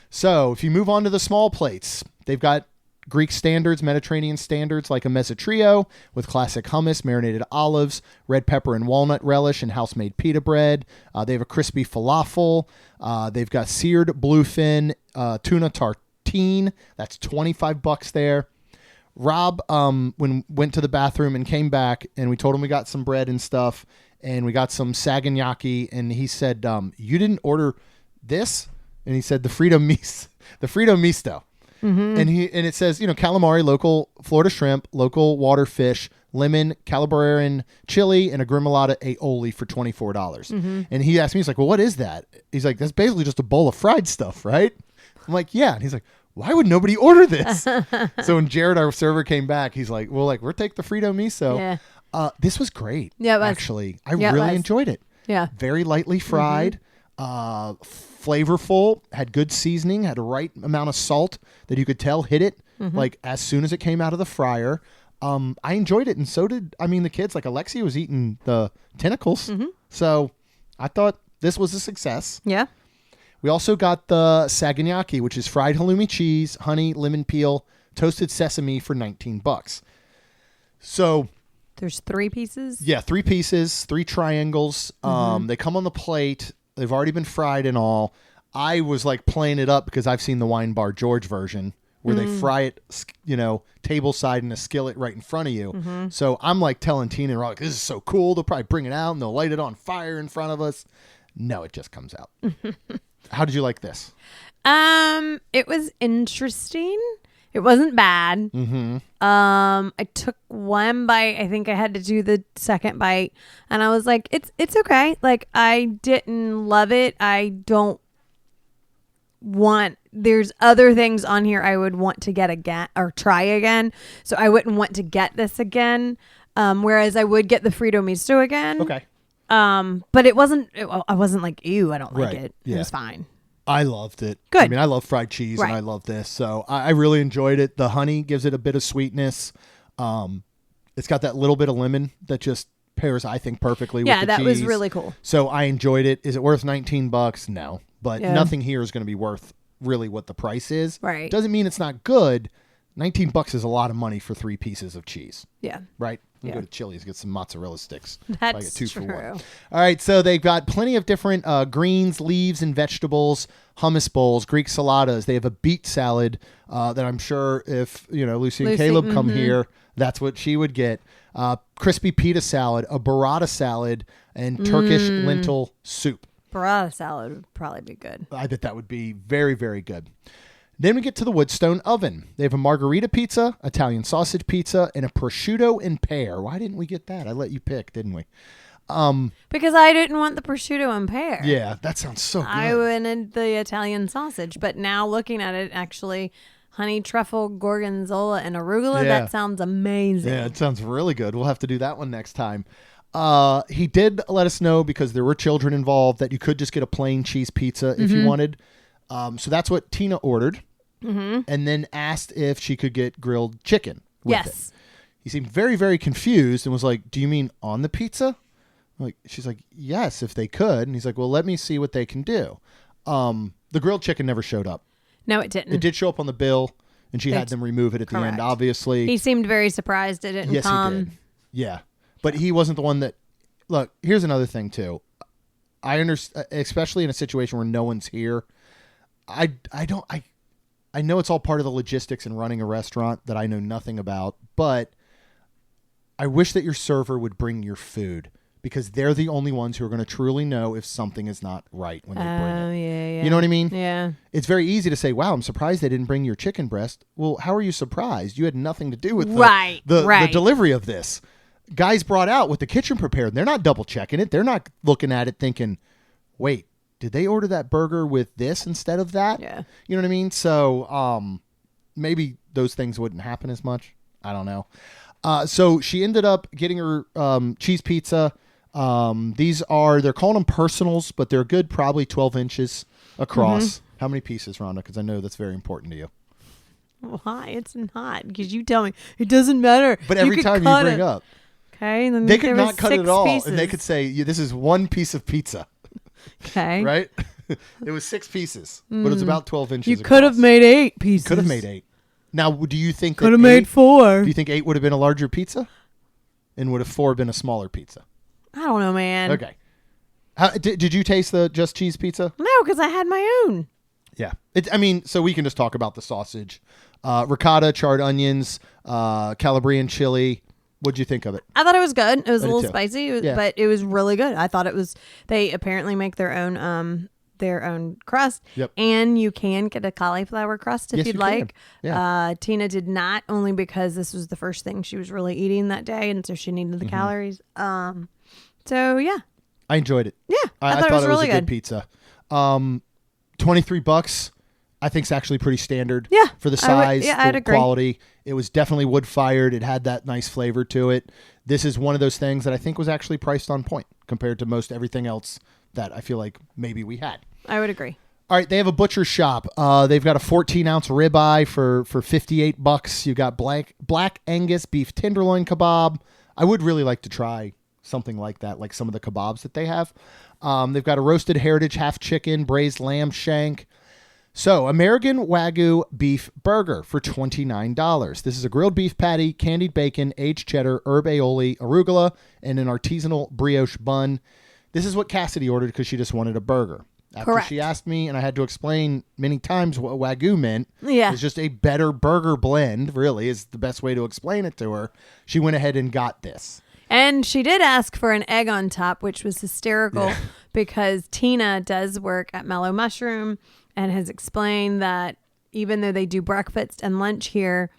So if you move on to the small plates, they've got Greek standards, Mediterranean standards like a mesa trio with classic hummus, marinated olives, red pepper and walnut relish, and house-made pita bread. They have a crispy falafel. They've got seared bluefin, tuna tartine. That's $25 there. Rob went to the bathroom and came back, and we told him we got some bread and stuff, and we got some saganaki, and he said, you didn't order this? And he said the Frito Misto. And it says, calamari, local Florida shrimp, local water fish, lemon, calabrian chili, and a gremolata aioli for $24. And he asked me, he's like, well, what is that? He's like, that's basically just a bowl of fried stuff, right? I'm like, yeah. And he's like, why would nobody order this? So when Jared, our server, came back, he's like, well, we'll take the Frito Miso. Yeah. This was great. Yeah, it was. Actually, I really enjoyed it. Yeah. Very lightly fried, flavorful, had good seasoning, had the right amount of salt that you could tell hit it like as soon as it came out of the fryer. I enjoyed it, and so did the kids. Like Alexia was eating the tentacles, so I thought this was a success. Yeah. We also got the saganaki, which is fried halloumi cheese, honey, lemon peel, toasted sesame for $19. So there's 3 pieces. Yeah, 3 pieces, 3 triangles. They come on the plate. They've already been fried and all. I was like playing it up because I've seen the Wine Bar George version where they fry it, table side in a skillet right in front of you. So I'm like telling Tina and Rock, this is so cool. They'll probably bring it out and they'll light it on fire in front of us. No, it just comes out. How did you like this? It was interesting. It wasn't bad. I took 1 bite. I think I had to do the second bite, and I was like, it's okay. Like, I didn't love it. There's other things on here I would want to get again or try again. So I wouldn't want to get this again. Whereas I would get the Frito Misto again. Okay. But I wasn't like, ew, I don't like it. Yeah. It was fine. I loved it. Good. I love fried cheese and I love this. So I really enjoyed it. The honey gives it a bit of sweetness. It's got that little bit of lemon that just pairs, I think, perfectly with the cheese. Yeah, that was really cool. So I enjoyed it. Is it worth $19? No. But nothing here is going to be worth really what the price is. Right. Doesn't mean it's not good. $19 is a lot of money for 3 pieces of cheese. Yeah. Right? You go to Chili's, get some mozzarella sticks. That's I get 2 true. for 1. All right, so they've got plenty of different greens, leaves, and vegetables, hummus bowls, Greek saladas. They have a beet salad that I'm sure if Lucy and Caleb come here, that's what she would get. Crispy pita salad, a burrata salad, and Turkish lentil soup. Burrata salad would probably be good. I bet that would be very, very good. Then we get to the Woodstone oven. They have a margarita pizza, Italian sausage pizza, and a prosciutto and pear. Why didn't we get that? I let you pick, didn't we? Because I didn't want the prosciutto and pear. Yeah, that sounds so good. I wanted the Italian sausage, but now looking at it, actually, honey truffle, gorgonzola, and arugula, that sounds amazing. Yeah, it sounds really good. We'll have to do that one next time. He did let us know, because there were children involved, that you could just get a plain cheese pizza if you wanted. So that's what Tina ordered, and then asked if she could get grilled chicken with it. He seemed very, very confused and was like, do you mean on the pizza? She's like, yes, if they could. And he's like, well, let me see what they can do. The grilled chicken never showed up. No, it didn't. It did show up on the bill, and she had them remove it at the end, obviously. He seemed very surprised it didn't come. Yes, he did. Yeah. But he wasn't the one that... Look, here's another thing, too. I understand, especially in a situation where no one's here. I know it's all part of the logistics in running a restaurant that I know nothing about, but I wish that your server would bring your food, because they're the only ones who are going to truly know if something is not right when they bring it. Oh, yeah. You know what I mean? Yeah. It's very easy to say, wow, I'm surprised they didn't bring your chicken breast. Well, how are you surprised? You had nothing to do with the delivery of this. Guys brought out what the kitchen prepared. They're not double checking it. They're not looking at it thinking, wait, did they order that burger with this instead of that? Yeah. You know what I mean? So maybe those things wouldn't happen as much. I don't know. So she ended up getting her cheese pizza. They're calling them personals, but they're good, probably 12 inches across. How many pieces, Rhonda? Because I know that's very important to you. Why? It's not, because you tell me. It doesn't matter. But every time you bring up. Okay. Then they could not cut it at all. Pieces. And they could say, this is 1 piece of pizza. Okay. Right? It was 6 pieces, but it was about 12 inches. You could have made 8 pieces. Could have made 8. Now, do you think could have made 4? Do you think 8 would have been a larger pizza, and would have 4 been a smaller pizza? I don't know, man. Okay. Did you taste the just cheese pizza? No, because I had my own. Yeah. So we can just talk about the sausage, ricotta, charred onions, Calabrian chili. What'd you think of it? I thought it was good. It was a little spicy, Yeah. but it was really good. I thought it was. They apparently make their own crust, and you can get a cauliflower crust if you'd like. Yeah. Tina did not, only because this was the first thing she was really eating that day, and so she needed the calories. So yeah, I enjoyed it. Yeah, I thought it was really a good pizza. $23. I think is actually pretty standard. Yeah, for the size, I'd agree. Quality. It was definitely wood fired. It had that nice flavor to it. This is one of those things that I think was actually priced on point compared to most everything else that I feel like maybe we had. I would agree. All right, they have a butcher shop. They've got a 14-ounce ribeye for $58. You got black Angus beef tenderloin kebab. I would really like to try something like that, like some of the kebabs that they have. They've got a roasted heritage half chicken, braised lamb shank. So, American Wagyu beef burger for $29. This is a grilled beef patty, candied bacon, aged cheddar, herb aioli, arugula, and an artisanal brioche bun. This is what Cassidy ordered because she just wanted a burger. After Correct. she asked me, and I had to explain many times what Wagyu meant, Yeah. it's just a better burger blend, really, is the best way to explain it to her. She went ahead and got this. And she did ask for an egg on top, which was hysterical because Tina does work at Mellow Mushroom and has explained that even though they do breakfast and lunch here,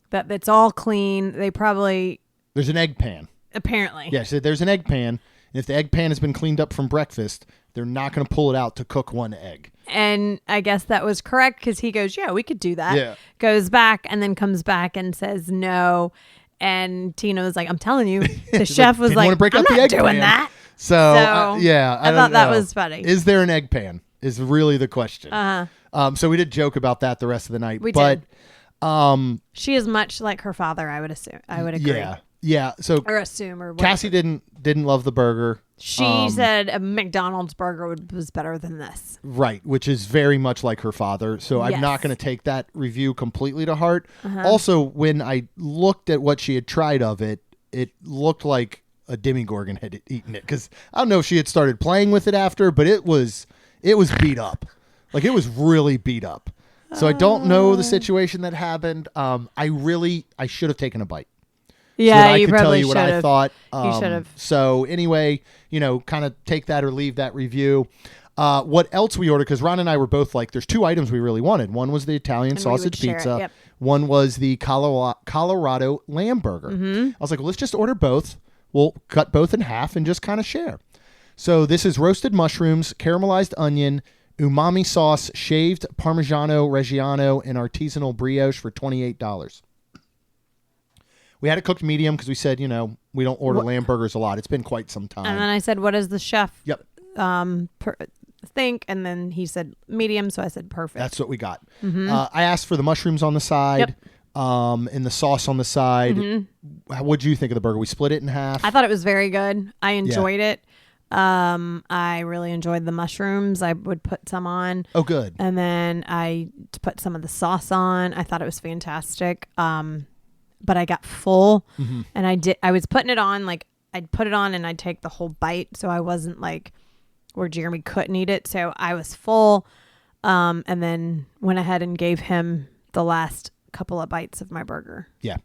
that it's all clean. They probably... There's an egg pan. Apparently. Yeah, so there's an egg pan. And if the egg pan has been cleaned up from breakfast, they're not going to pull it out to cook one egg. And I guess that was correct because he goes, yeah, we could do that. Yeah. Goes back and then comes back and says no. And Tina was like, I'm telling you. The chef was didn't like, wanna break I'm up the not egg doing pan. that. So, So, yeah. I don't thought that know. was funny. Is there an egg pan is really the question. So we did joke about that the rest of the night. We but, did. She is much like her father, I would assume. I would agree. Yeah. Yeah. So Or assume or whatever. Cassie didn't love the burger. She said a McDonald's burger was better than this. Right, which is very much like her father. So I'm not Yes. going to take that review completely to heart. Also, when I looked at what she had tried of it, it looked like a Demogorgon had eaten it. Because I don't know if she had started playing with it after, but it was beat up. Like, it was really beat up. So I don't know the situation that happened. I should have taken a bite. Yeah, so that I you could probably tell you what I should've. thought. You should have. So anyway, kind of take that or leave that review. What else we ordered? Because Ron and I were both like, there's two items we really wanted. One was the Italian And we would sausage share it, pizza. yep. One was the Colorado lamb burger. I was like, well, let's just order both. We'll cut both in half and just kind of share. So this is roasted mushrooms, caramelized onion, umami sauce, shaved Parmigiano Reggiano, and artisanal brioche for $28. We had it cooked medium because we said, we don't order lamb burgers a lot. It's been quite some time. And then I said, what does the chef Yep. think? And then he said medium, so I said perfect. That's what we got. I asked for the mushrooms on the side, and the sauce on the side. What'd you think of the burger? We split it in half. I thought it was very good. I enjoyed it. I really enjoyed the mushrooms. I would put some on. Oh, good. And then I put some of the sauce on. I thought it was fantastic. But I got full, and I was putting it on, like I'd put it on and I'd take the whole bite. So I wasn't like where Jeremy couldn't eat it. So I was full. And then went ahead and gave him the last couple of bites of my burger. Yeah.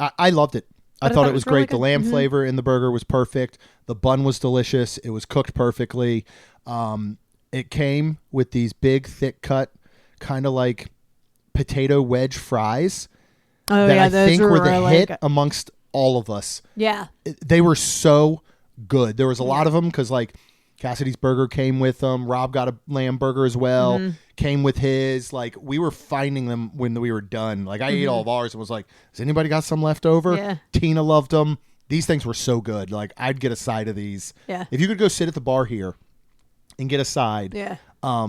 I loved it. I thought it was really great. The good. lamb flavor in the burger was perfect. The bun was delicious. It was cooked perfectly. It came with these big, thick cut, kind of like potato wedge fries. Oh, that yeah. I Those think were the really hit good. amongst all of us. Yeah. They were so good. There was a lot of them because like Cassidy's burger came with them. Rob got a lamb burger as well. Came with his. Like we were finding them when we were done. Like I ate all of ours and was like, has anybody got some left over? Yeah. Tina loved them. These things were so good. Like I'd get a side of these. Yeah. If you could go sit at the bar here and get a side. Yeah.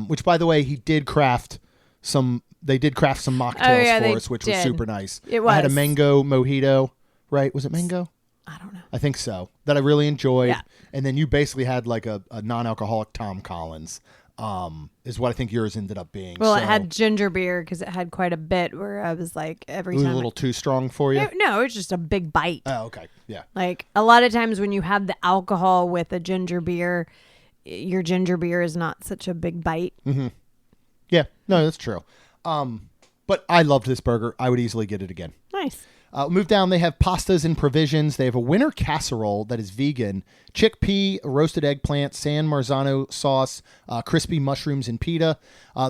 Which by the way, they did craft some mocktails for us, which was did. super nice. It was. I had a mango mojito, right? Was it mango? I don't know. I think so. That I really enjoyed. Yeah. And then you basically had like a non-alcoholic Tom Collins, is what I think yours ended up being. Well, so, it had ginger beer because it had quite a bit where I was like every it was time. a little too strong for you. No, it's just a big bite. Oh, okay. Yeah. Like a lot of times when you have the alcohol with a ginger beer, your ginger beer is not such a big bite. Yeah. No, that's true. But I loved this burger. I would easily get it again. Nice. Move down. They have pastas and provisions. They have a winter casserole that is vegan, chickpea, roasted eggplant, San Marzano sauce, crispy mushrooms and pita.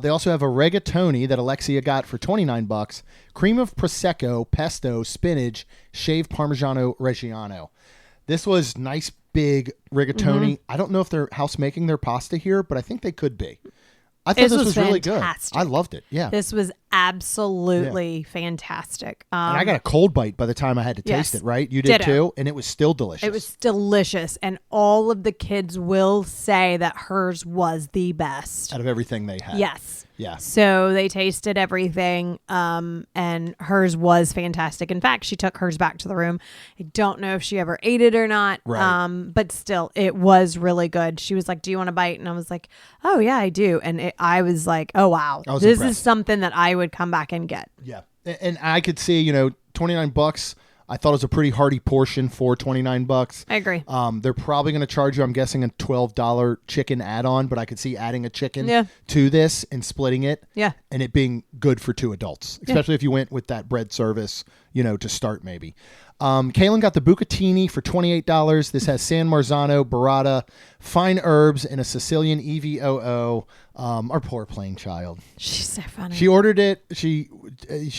They also have a rigatoni that Alexia got for $29, cream of prosecco, pesto, spinach, shaved Parmigiano Reggiano. This was nice big rigatoni. I don't know if they're house making their pasta here, but I think they could be. I thought this was really good. fantastic. I loved it. Yeah. This was absolutely fantastic. And I got a cold bite by the time I had to taste Yes. it, right? You did Ditto. too? And it was still delicious. It was delicious, and all of the kids will say that hers was the best. out of everything they had. Yes. Yeah. So they tasted everything, and hers was fantastic. In fact, she took hers back to the room. I don't know if she ever ate it or not, Right. but still, it was really good. She was like, "Do you want a bite?" And I was like, "Oh yeah, I do." And I was like, "Oh wow, I was this impressed. is something that I would come back and get." Yeah. And I could see, $29. I thought it was a pretty hearty portion for $29. I agree. They're probably going to charge you, I'm guessing, a $12 chicken add-on, but I could see adding a chicken Yeah. to this and splitting it. Yeah. And it being good for 2 adults, especially if you went with that bread service, to start maybe. Kaylin got the bucatini for $28. This has San Marzano, burrata, fine herbs, and a Sicilian EVOO. Our poor plain child. She's so funny. She ordered it. She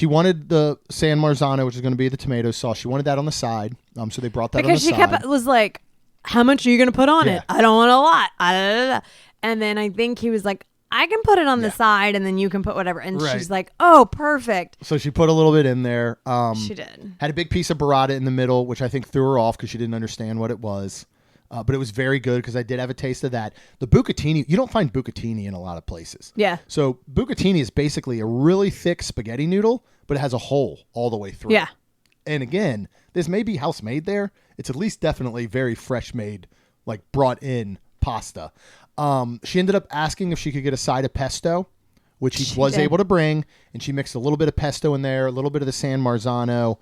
wanted the San Marzano, which is going to be the tomato sauce. She wanted that on the side. So they brought that because on the she side. was like, "How much are you going to put on Yeah. it?" "I don't want a lot." And then I think he was like, "I can put it on the side, and then you can put whatever." And Right. she's like, "Oh, perfect." So she put a little bit in there. She did. Had a big piece of burrata in the middle, which I think threw her off because she didn't understand what it was. But it was very good because I did have a taste of that. The bucatini, you don't find bucatini in a lot of places. Yeah. So bucatini is basically a really thick spaghetti noodle, but it has a hole all the way through. Yeah. And again, this may be house made there. It's at least definitely very fresh made, like brought in pasta. She ended up asking if she could get a side of pesto, which he was did. able to bring. And she mixed a little bit of pesto in there, a little bit of the San Marzano.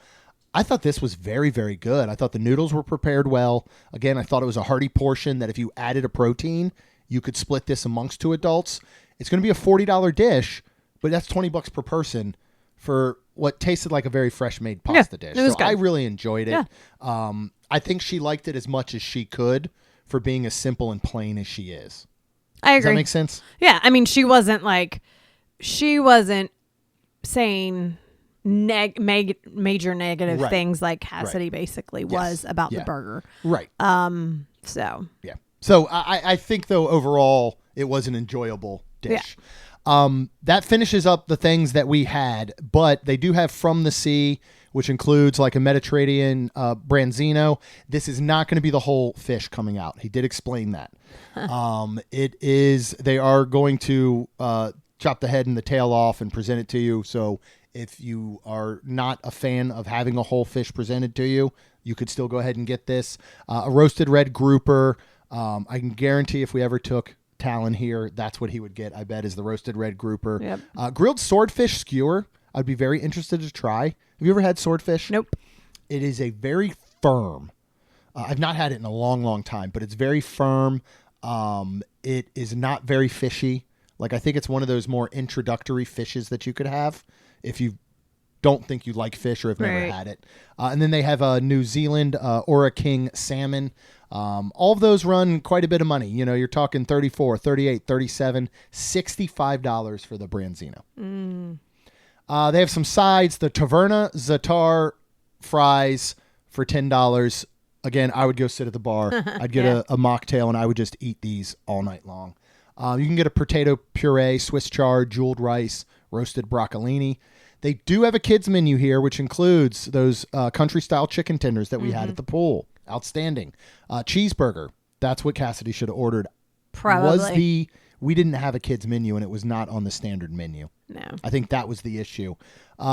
I thought this was very, very good. I thought the noodles were prepared well. Again, I thought it was a hearty portion that if you added a protein, you could split this amongst 2 adults. It's going to be a $40 dish, but that's $20 per person for what tasted like a very fresh made pasta dish. it was So good. I really enjoyed it. Yeah. I think she liked it as much as she could for being as simple and plain as she is. I Does agree. that make sense? Yeah. I mean, she wasn't saying major negative Right. things like Cassidy basically was about Yeah. the burger. Right. So Yeah. So I think, though, overall, it was an enjoyable dish. That finishes up the things that we had, but they do have From the Sea, which includes like a Mediterranean branzino. This is not going to be the whole fish coming out. He did explain that. They are going to chop the head and the tail off and present it to you. So if you are not a fan of having a whole fish presented to you, you could still go ahead and get this. A roasted red grouper. I can guarantee if we ever took Talon here, that's what he would get, I bet, is the roasted red grouper. Yep. Grilled swordfish skewer. I'd be very interested to try. Have you ever had swordfish? nope. It is a very firm. I've not had it in a long, long time, but it's very firm. It is not very fishy. Like, I think it's one of those more introductory fishes that you could have if you don't think you like fish or have never Right. had it. And then they have a New Zealand Ora King salmon. All of those run quite a bit of money. You're talking $34, $38, $37, $65 for the branzino. They have some sides. The Taverna Zatar fries for $10. Again, I would go sit at the bar. I'd get a mocktail, and I would just eat these all night long. You can get a potato puree, Swiss chard, jeweled rice, roasted broccolini. They do have a kids menu here, which includes those country-style chicken tenders that we had at the pool. Outstanding. Cheeseburger. That's what Cassidy should have ordered. Probably. We didn't have a kids menu, and it was not on the standard menu. No. I think that was the issue.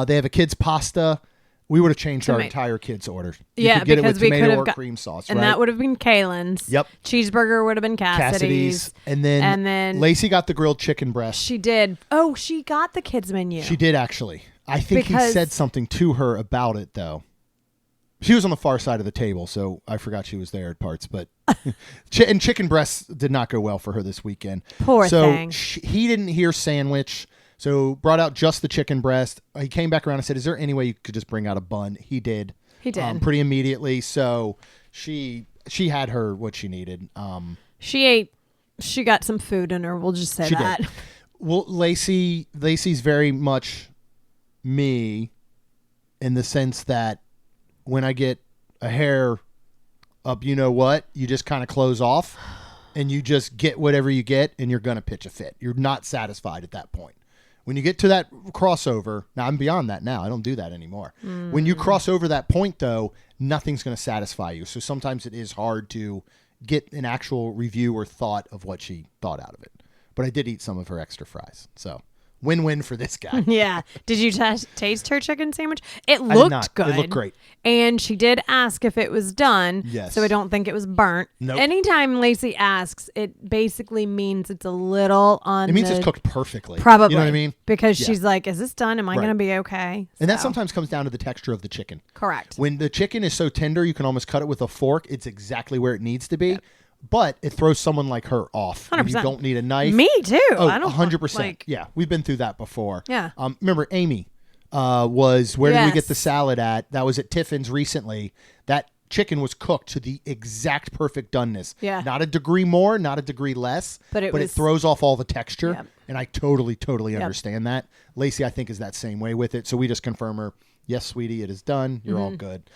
They have a kids pasta. We would have changed our entire kids order. You could get it with tomato or cream sauce, and right? that would have been Kaylin's. Yep. Cheeseburger would have been Cassidy's. And then Lacey got the grilled chicken breast. She did. Oh, she got the kids menu. She did, actually. I think he Because- said something to her about it, though. She was on the far side of the table, so I forgot she was there at parts. But and chicken breasts did not go well for her this weekend. Poor thing. He didn't hear sandwich, so brought out just the chicken breast. He came back around and said, "Is there any way you could just bring out a bun?" He did. He did. Pretty immediately. So she had her what she needed. She ate. She got some food in her. We'll just say She that. did. Well, Lacey's very much me in the sense that when I get a hair up, you know what, you just kind of close off. and you just get whatever you get, and you're going to pitch a fit. You're not satisfied at that point. When you get to that crossover, now I'm beyond that now. I don't do that anymore. When you cross over that point, though, nothing's going to satisfy you. So sometimes it is hard to get an actual review or thought of what she thought out of it. But I did eat some of her extra fries. So win-win for this guy. Yeah. Did you taste her chicken sandwich? It looked good. It looked great. And she did ask if it was done. Yes. So I don't think it was burnt. Nope. Anytime Lacey asks, it basically means it's a little on It means it's cooked perfectly. Probably. You know what I mean? Because she's like, is this done? Am I going to be okay? And that sometimes comes down to the texture of the chicken. Correct. When the chicken is so tender, you can almost cut it with a fork. It's exactly where it needs to be. Yep. But it throws someone like her off. 100%. You don't need a knife. Me too. Oh, I don't 100%. Yeah, we've been through that before. Yeah. Remember Amy was, where did we get the salad at? That was at Tiffin's recently. That chicken was cooked to the exact perfect doneness. Yeah. Not a degree more, not a degree less, but it throws off all the texture. Yep. And I totally understand that. Lacey, I think, is that same way with it. So we just confirm her, yes, sweetie, it is done. You're all good.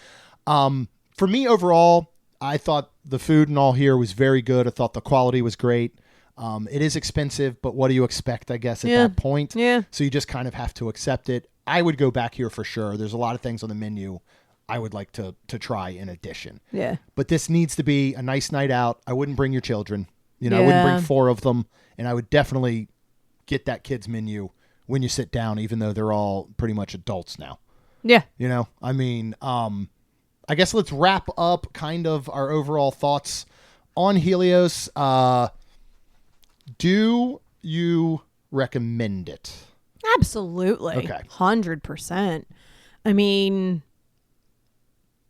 For me, overall, I thought the food and all here was very good. I thought the quality was great. It is expensive, but what do you expect, I guess, at that point? Yeah. So you just kind of have to accept it. I would go back here for sure. There's a lot of things on the menu I would like to try in addition. Yeah. But this needs to be a nice night out. I wouldn't bring your children. I wouldn't bring 4 of them. And I would definitely get that kid's menu when you sit down, even though they're all pretty much adults now. Yeah. I mean, I guess let's wrap up kind of our overall thoughts on Helios. Do you recommend it? Absolutely. Okay. 100%. I mean,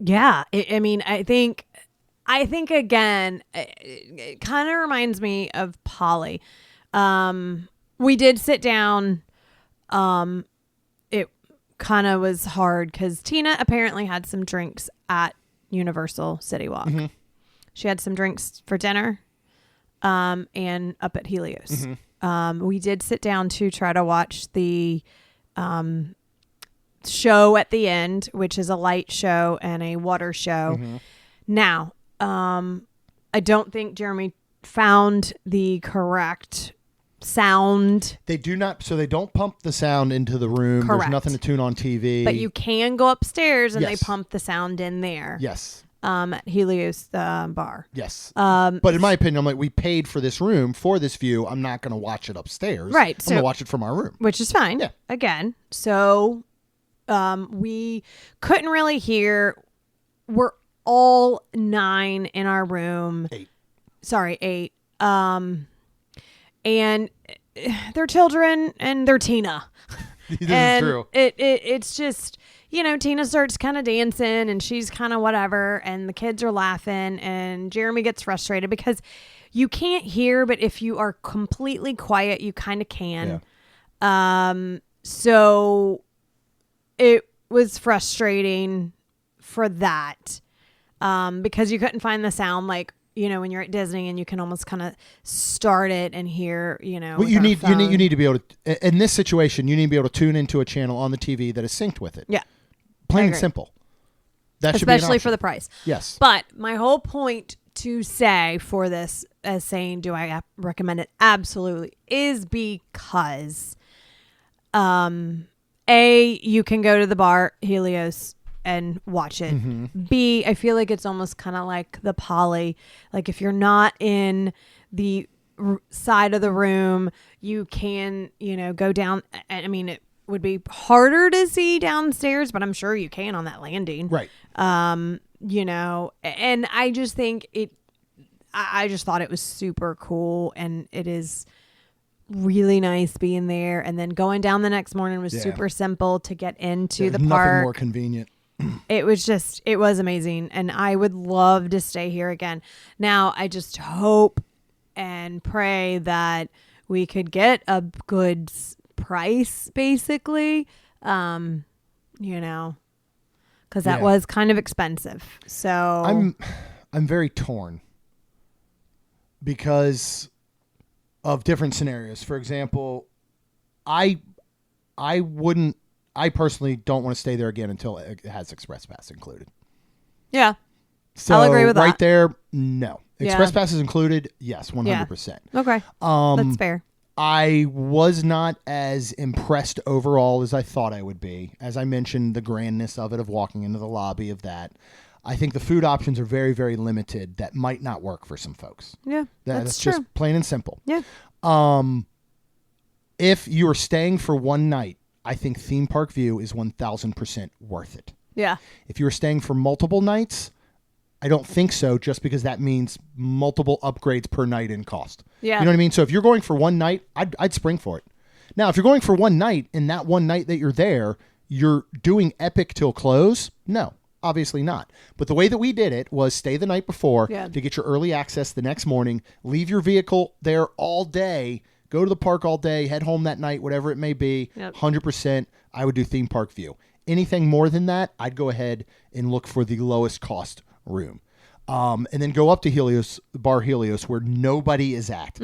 yeah. I think again, it kind of reminds me of Polly. We did sit down. It kind of was hard because Tina apparently had some drinks at Universal City Walk. Mm-hmm. She had some drinks for dinner and up at Helios. Mm-hmm. We did sit down to try to watch the show at the end, which is a light show and a water show. Mm-hmm. Now, I don't think Jeremy found the correct sound. They do not, so they don't pump the sound into the room. Correct. There's nothing to tune on TV. But you can go upstairs and they pump the sound in there. Yes. At Helios bar. Yes. But in my opinion, I'm like, we paid for this room for this view. I'm not going to watch it upstairs. Right. I'm going to watch it from our room. Which is fine. Yeah. Again. So we couldn't really hear. We're all 9 in our room. 8. Sorry, 8. And they're children and they're Tina. This is true. It's just, Tina starts kind of dancing and she's kind of whatever. And the kids are laughing and Jeremy gets frustrated because you can't hear, but if you are completely quiet, you kind of can. Yeah. So it was frustrating for that because you couldn't find the sound when you're at Disney and you can almost kind of start it and hear, Well, you need to be able to, in this situation, you need to be able to tune into a channel on the TV that is synced with it. Yeah. Plain and simple. That should be an especially option. for the price. Yes. But my whole point to say for this as saying, do I recommend it? Absolutely. Is because, A, you can go to the bar, Helios, and watch it. Mm-hmm. B, I feel like it's almost kind of like the Poly. Like if you're not in the side of the room, you can, go down. I mean, it would be harder to see downstairs, but I'm sure you can on that landing. Right. And I just think I just thought it was super cool, and it is really nice being there. And then going down the next morning was super simple to get into the park. Nothing more convenient. It was amazing. And I would love to stay here again. Now, I just hope and pray that we could get a good price, basically, because that was kind of expensive. So I'm very torn because of different scenarios. For example, I personally don't want to stay there again until it has Express Pass included. Yeah. So I'll agree with that. Right there, no. Express pass is included. Yes, 100%. Okay. That's fair. I was not as impressed overall as I thought I would be. As I mentioned, the grandness of it, of walking into the lobby of that. I think the food options are very, very limited. That might not work for some folks. Yeah, that's true. Just plain and simple. Yeah. If you are staying for one night, I think Theme Park View is 1,000% worth it. Yeah. If you were staying for multiple nights, I don't think so, just because that means multiple upgrades per night in cost. Yeah. You know what I mean? So if you're going for one night, I'd spring for it. Now, if you're going for one night and that one night that you're there, you're doing Epic till close, no, obviously not. But the way that we did it was stay the night before to get your early access the next morning, leave your vehicle there all day, go to the park all day, head home that night, whatever it may be, 100%, I would do Theme Park View. Anything more than that, I'd go ahead and look for the lowest cost room. And then go up to Helios, Bar Helios, where nobody is at.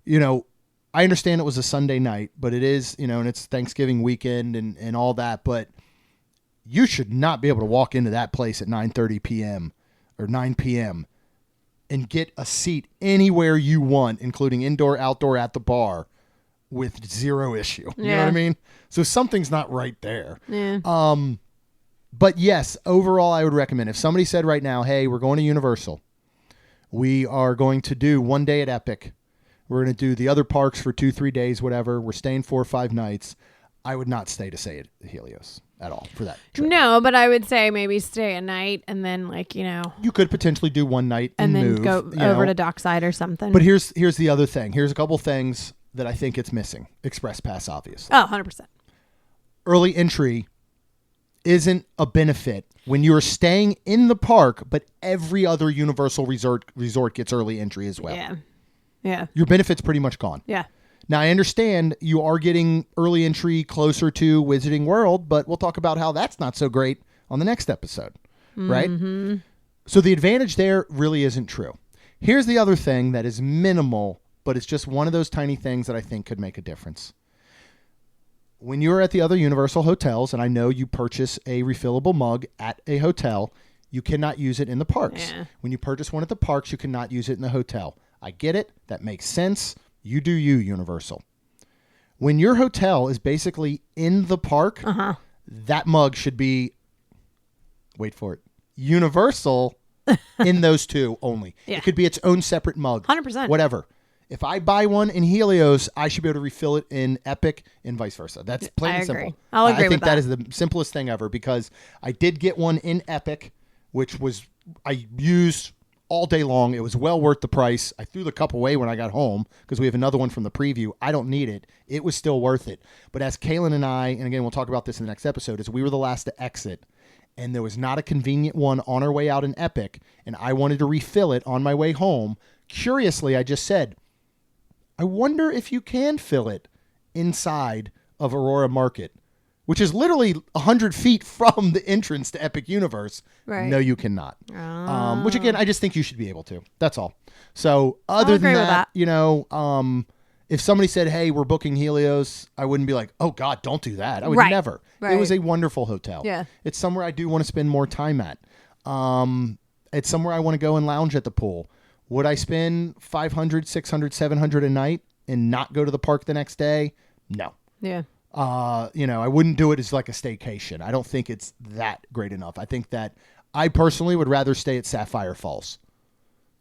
You know, I understand it was a Sunday night, but it is, you know, and it's Thanksgiving weekend and all that, but you should not be able to walk into that place at 9:30 p.m. or 9 p.m. and get a seat anywhere you want, including indoor, outdoor, at the bar, with zero issue. You know what I mean? So something's not right there. Yeah. But yes, overall, I would recommend if somebody said right now, hey, we're going to Universal. We are going to do one day at Epic. We're going to do the other parks for 2-3 days, whatever. We're staying 4 or 5 nights. I would not stay at Helios at all for that trip. No, but I would say maybe stay a night and then, like, you know. You could potentially do one night and then move, go over to Dockside or something. But here's the other thing. Here's a couple things that I think it's missing. Express Pass, obviously. Oh, 100%. Early entry isn't a benefit when you're staying in the park, but every other Universal resort gets early entry as well. Yeah. Yeah. Your benefit's pretty much gone. Yeah. Now, I understand you are getting early entry closer to Wizarding World, but we'll talk about how that's not so great on the next episode, right? So the advantage there really isn't true. Here's the other thing that is minimal, but it's just one of those tiny things that I think could make a difference. When you're at the other Universal hotels, and I know you purchase a refillable mug at a hotel, you cannot use it in the parks. Yeah. When you purchase one at the parks, you cannot use it in the hotel. I get it. That makes sense. You do you, Universal. When your hotel is basically in the park, that mug should be, wait for it, Universal in those two only. Yeah. It could be its own separate mug. 100%. Whatever. If I buy one in Helios, I should be able to refill it in Epic and vice versa. That's plain and simple. I'll agree with that. I think that is the simplest thing ever because I did get one in Epic, which was I used all day long. It was well worth the price. I threw the cup away when I got home because we have another one from the preview. I don't need it. It was still worth it. But as Kaylin and I, and again, we'll talk about this in the next episode, is we were the last to exit and there was not a convenient one on our way out in Epic and I wanted to refill it on my way home. Curiously, I just said, I wonder if you can fill it inside of Aurora Market, which is literally 100 feet from the entrance to Epic Universe. Right. No, you cannot. Which, again, I just think you should be able to. That's all. So other than that, you know, if somebody said, hey, we're booking Helios, I wouldn't be like, oh, God, don't do that. I would never. Right. It was a wonderful hotel. Yeah. It's somewhere I do want to spend more time at. It's somewhere I want to go and lounge at the pool. Would I spend $500, $600, $700 a night and not go to the park the next day? No. Yeah. You know, I wouldn't do it as like a staycation. I don't think it's that great enough. I think that I personally would rather stay at Sapphire Falls.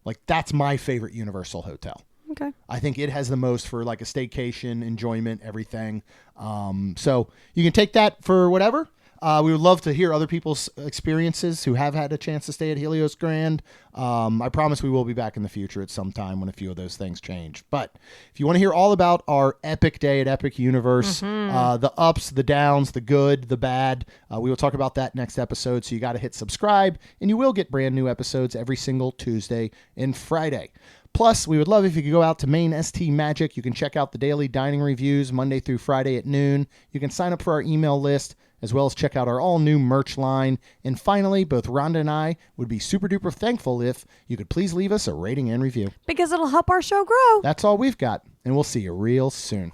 Like, that's my favorite Universal hotel. Okay. I think it has the most for like a staycation, enjoyment, everything. So you can take that for whatever. We would love to hear other people's experiences who have had a chance to stay at Helios Grand. I promise we will be back in the future at some time when a few of those things change. But if you want to hear all about our epic day at Epic Universe, the ups, the downs, the good, the bad, we will talk about that next episode. So you got to hit subscribe, and you will get brand new episodes every single Tuesday and Friday. Plus, we would love if you could go out to Main ST Magic. You can check out the daily dining reviews Monday through Friday at noon. You can sign up for our email list, as well as check out our all-new merch line. And finally, both Rhonda and I would be super-duper thankful if you could please leave us a rating and review. Because it'll help our show grow. That's all we've got, and we'll see you real soon.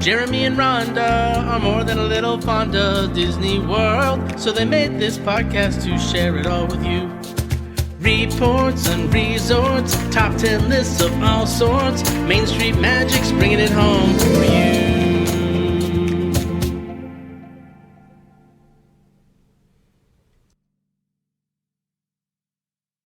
Jeremy and Rhonda are more than a little fond of Disney World, so they made this podcast to share it all with you. Reports and resorts, top 10 lists of all sorts. Main Street Magic's bringing it home.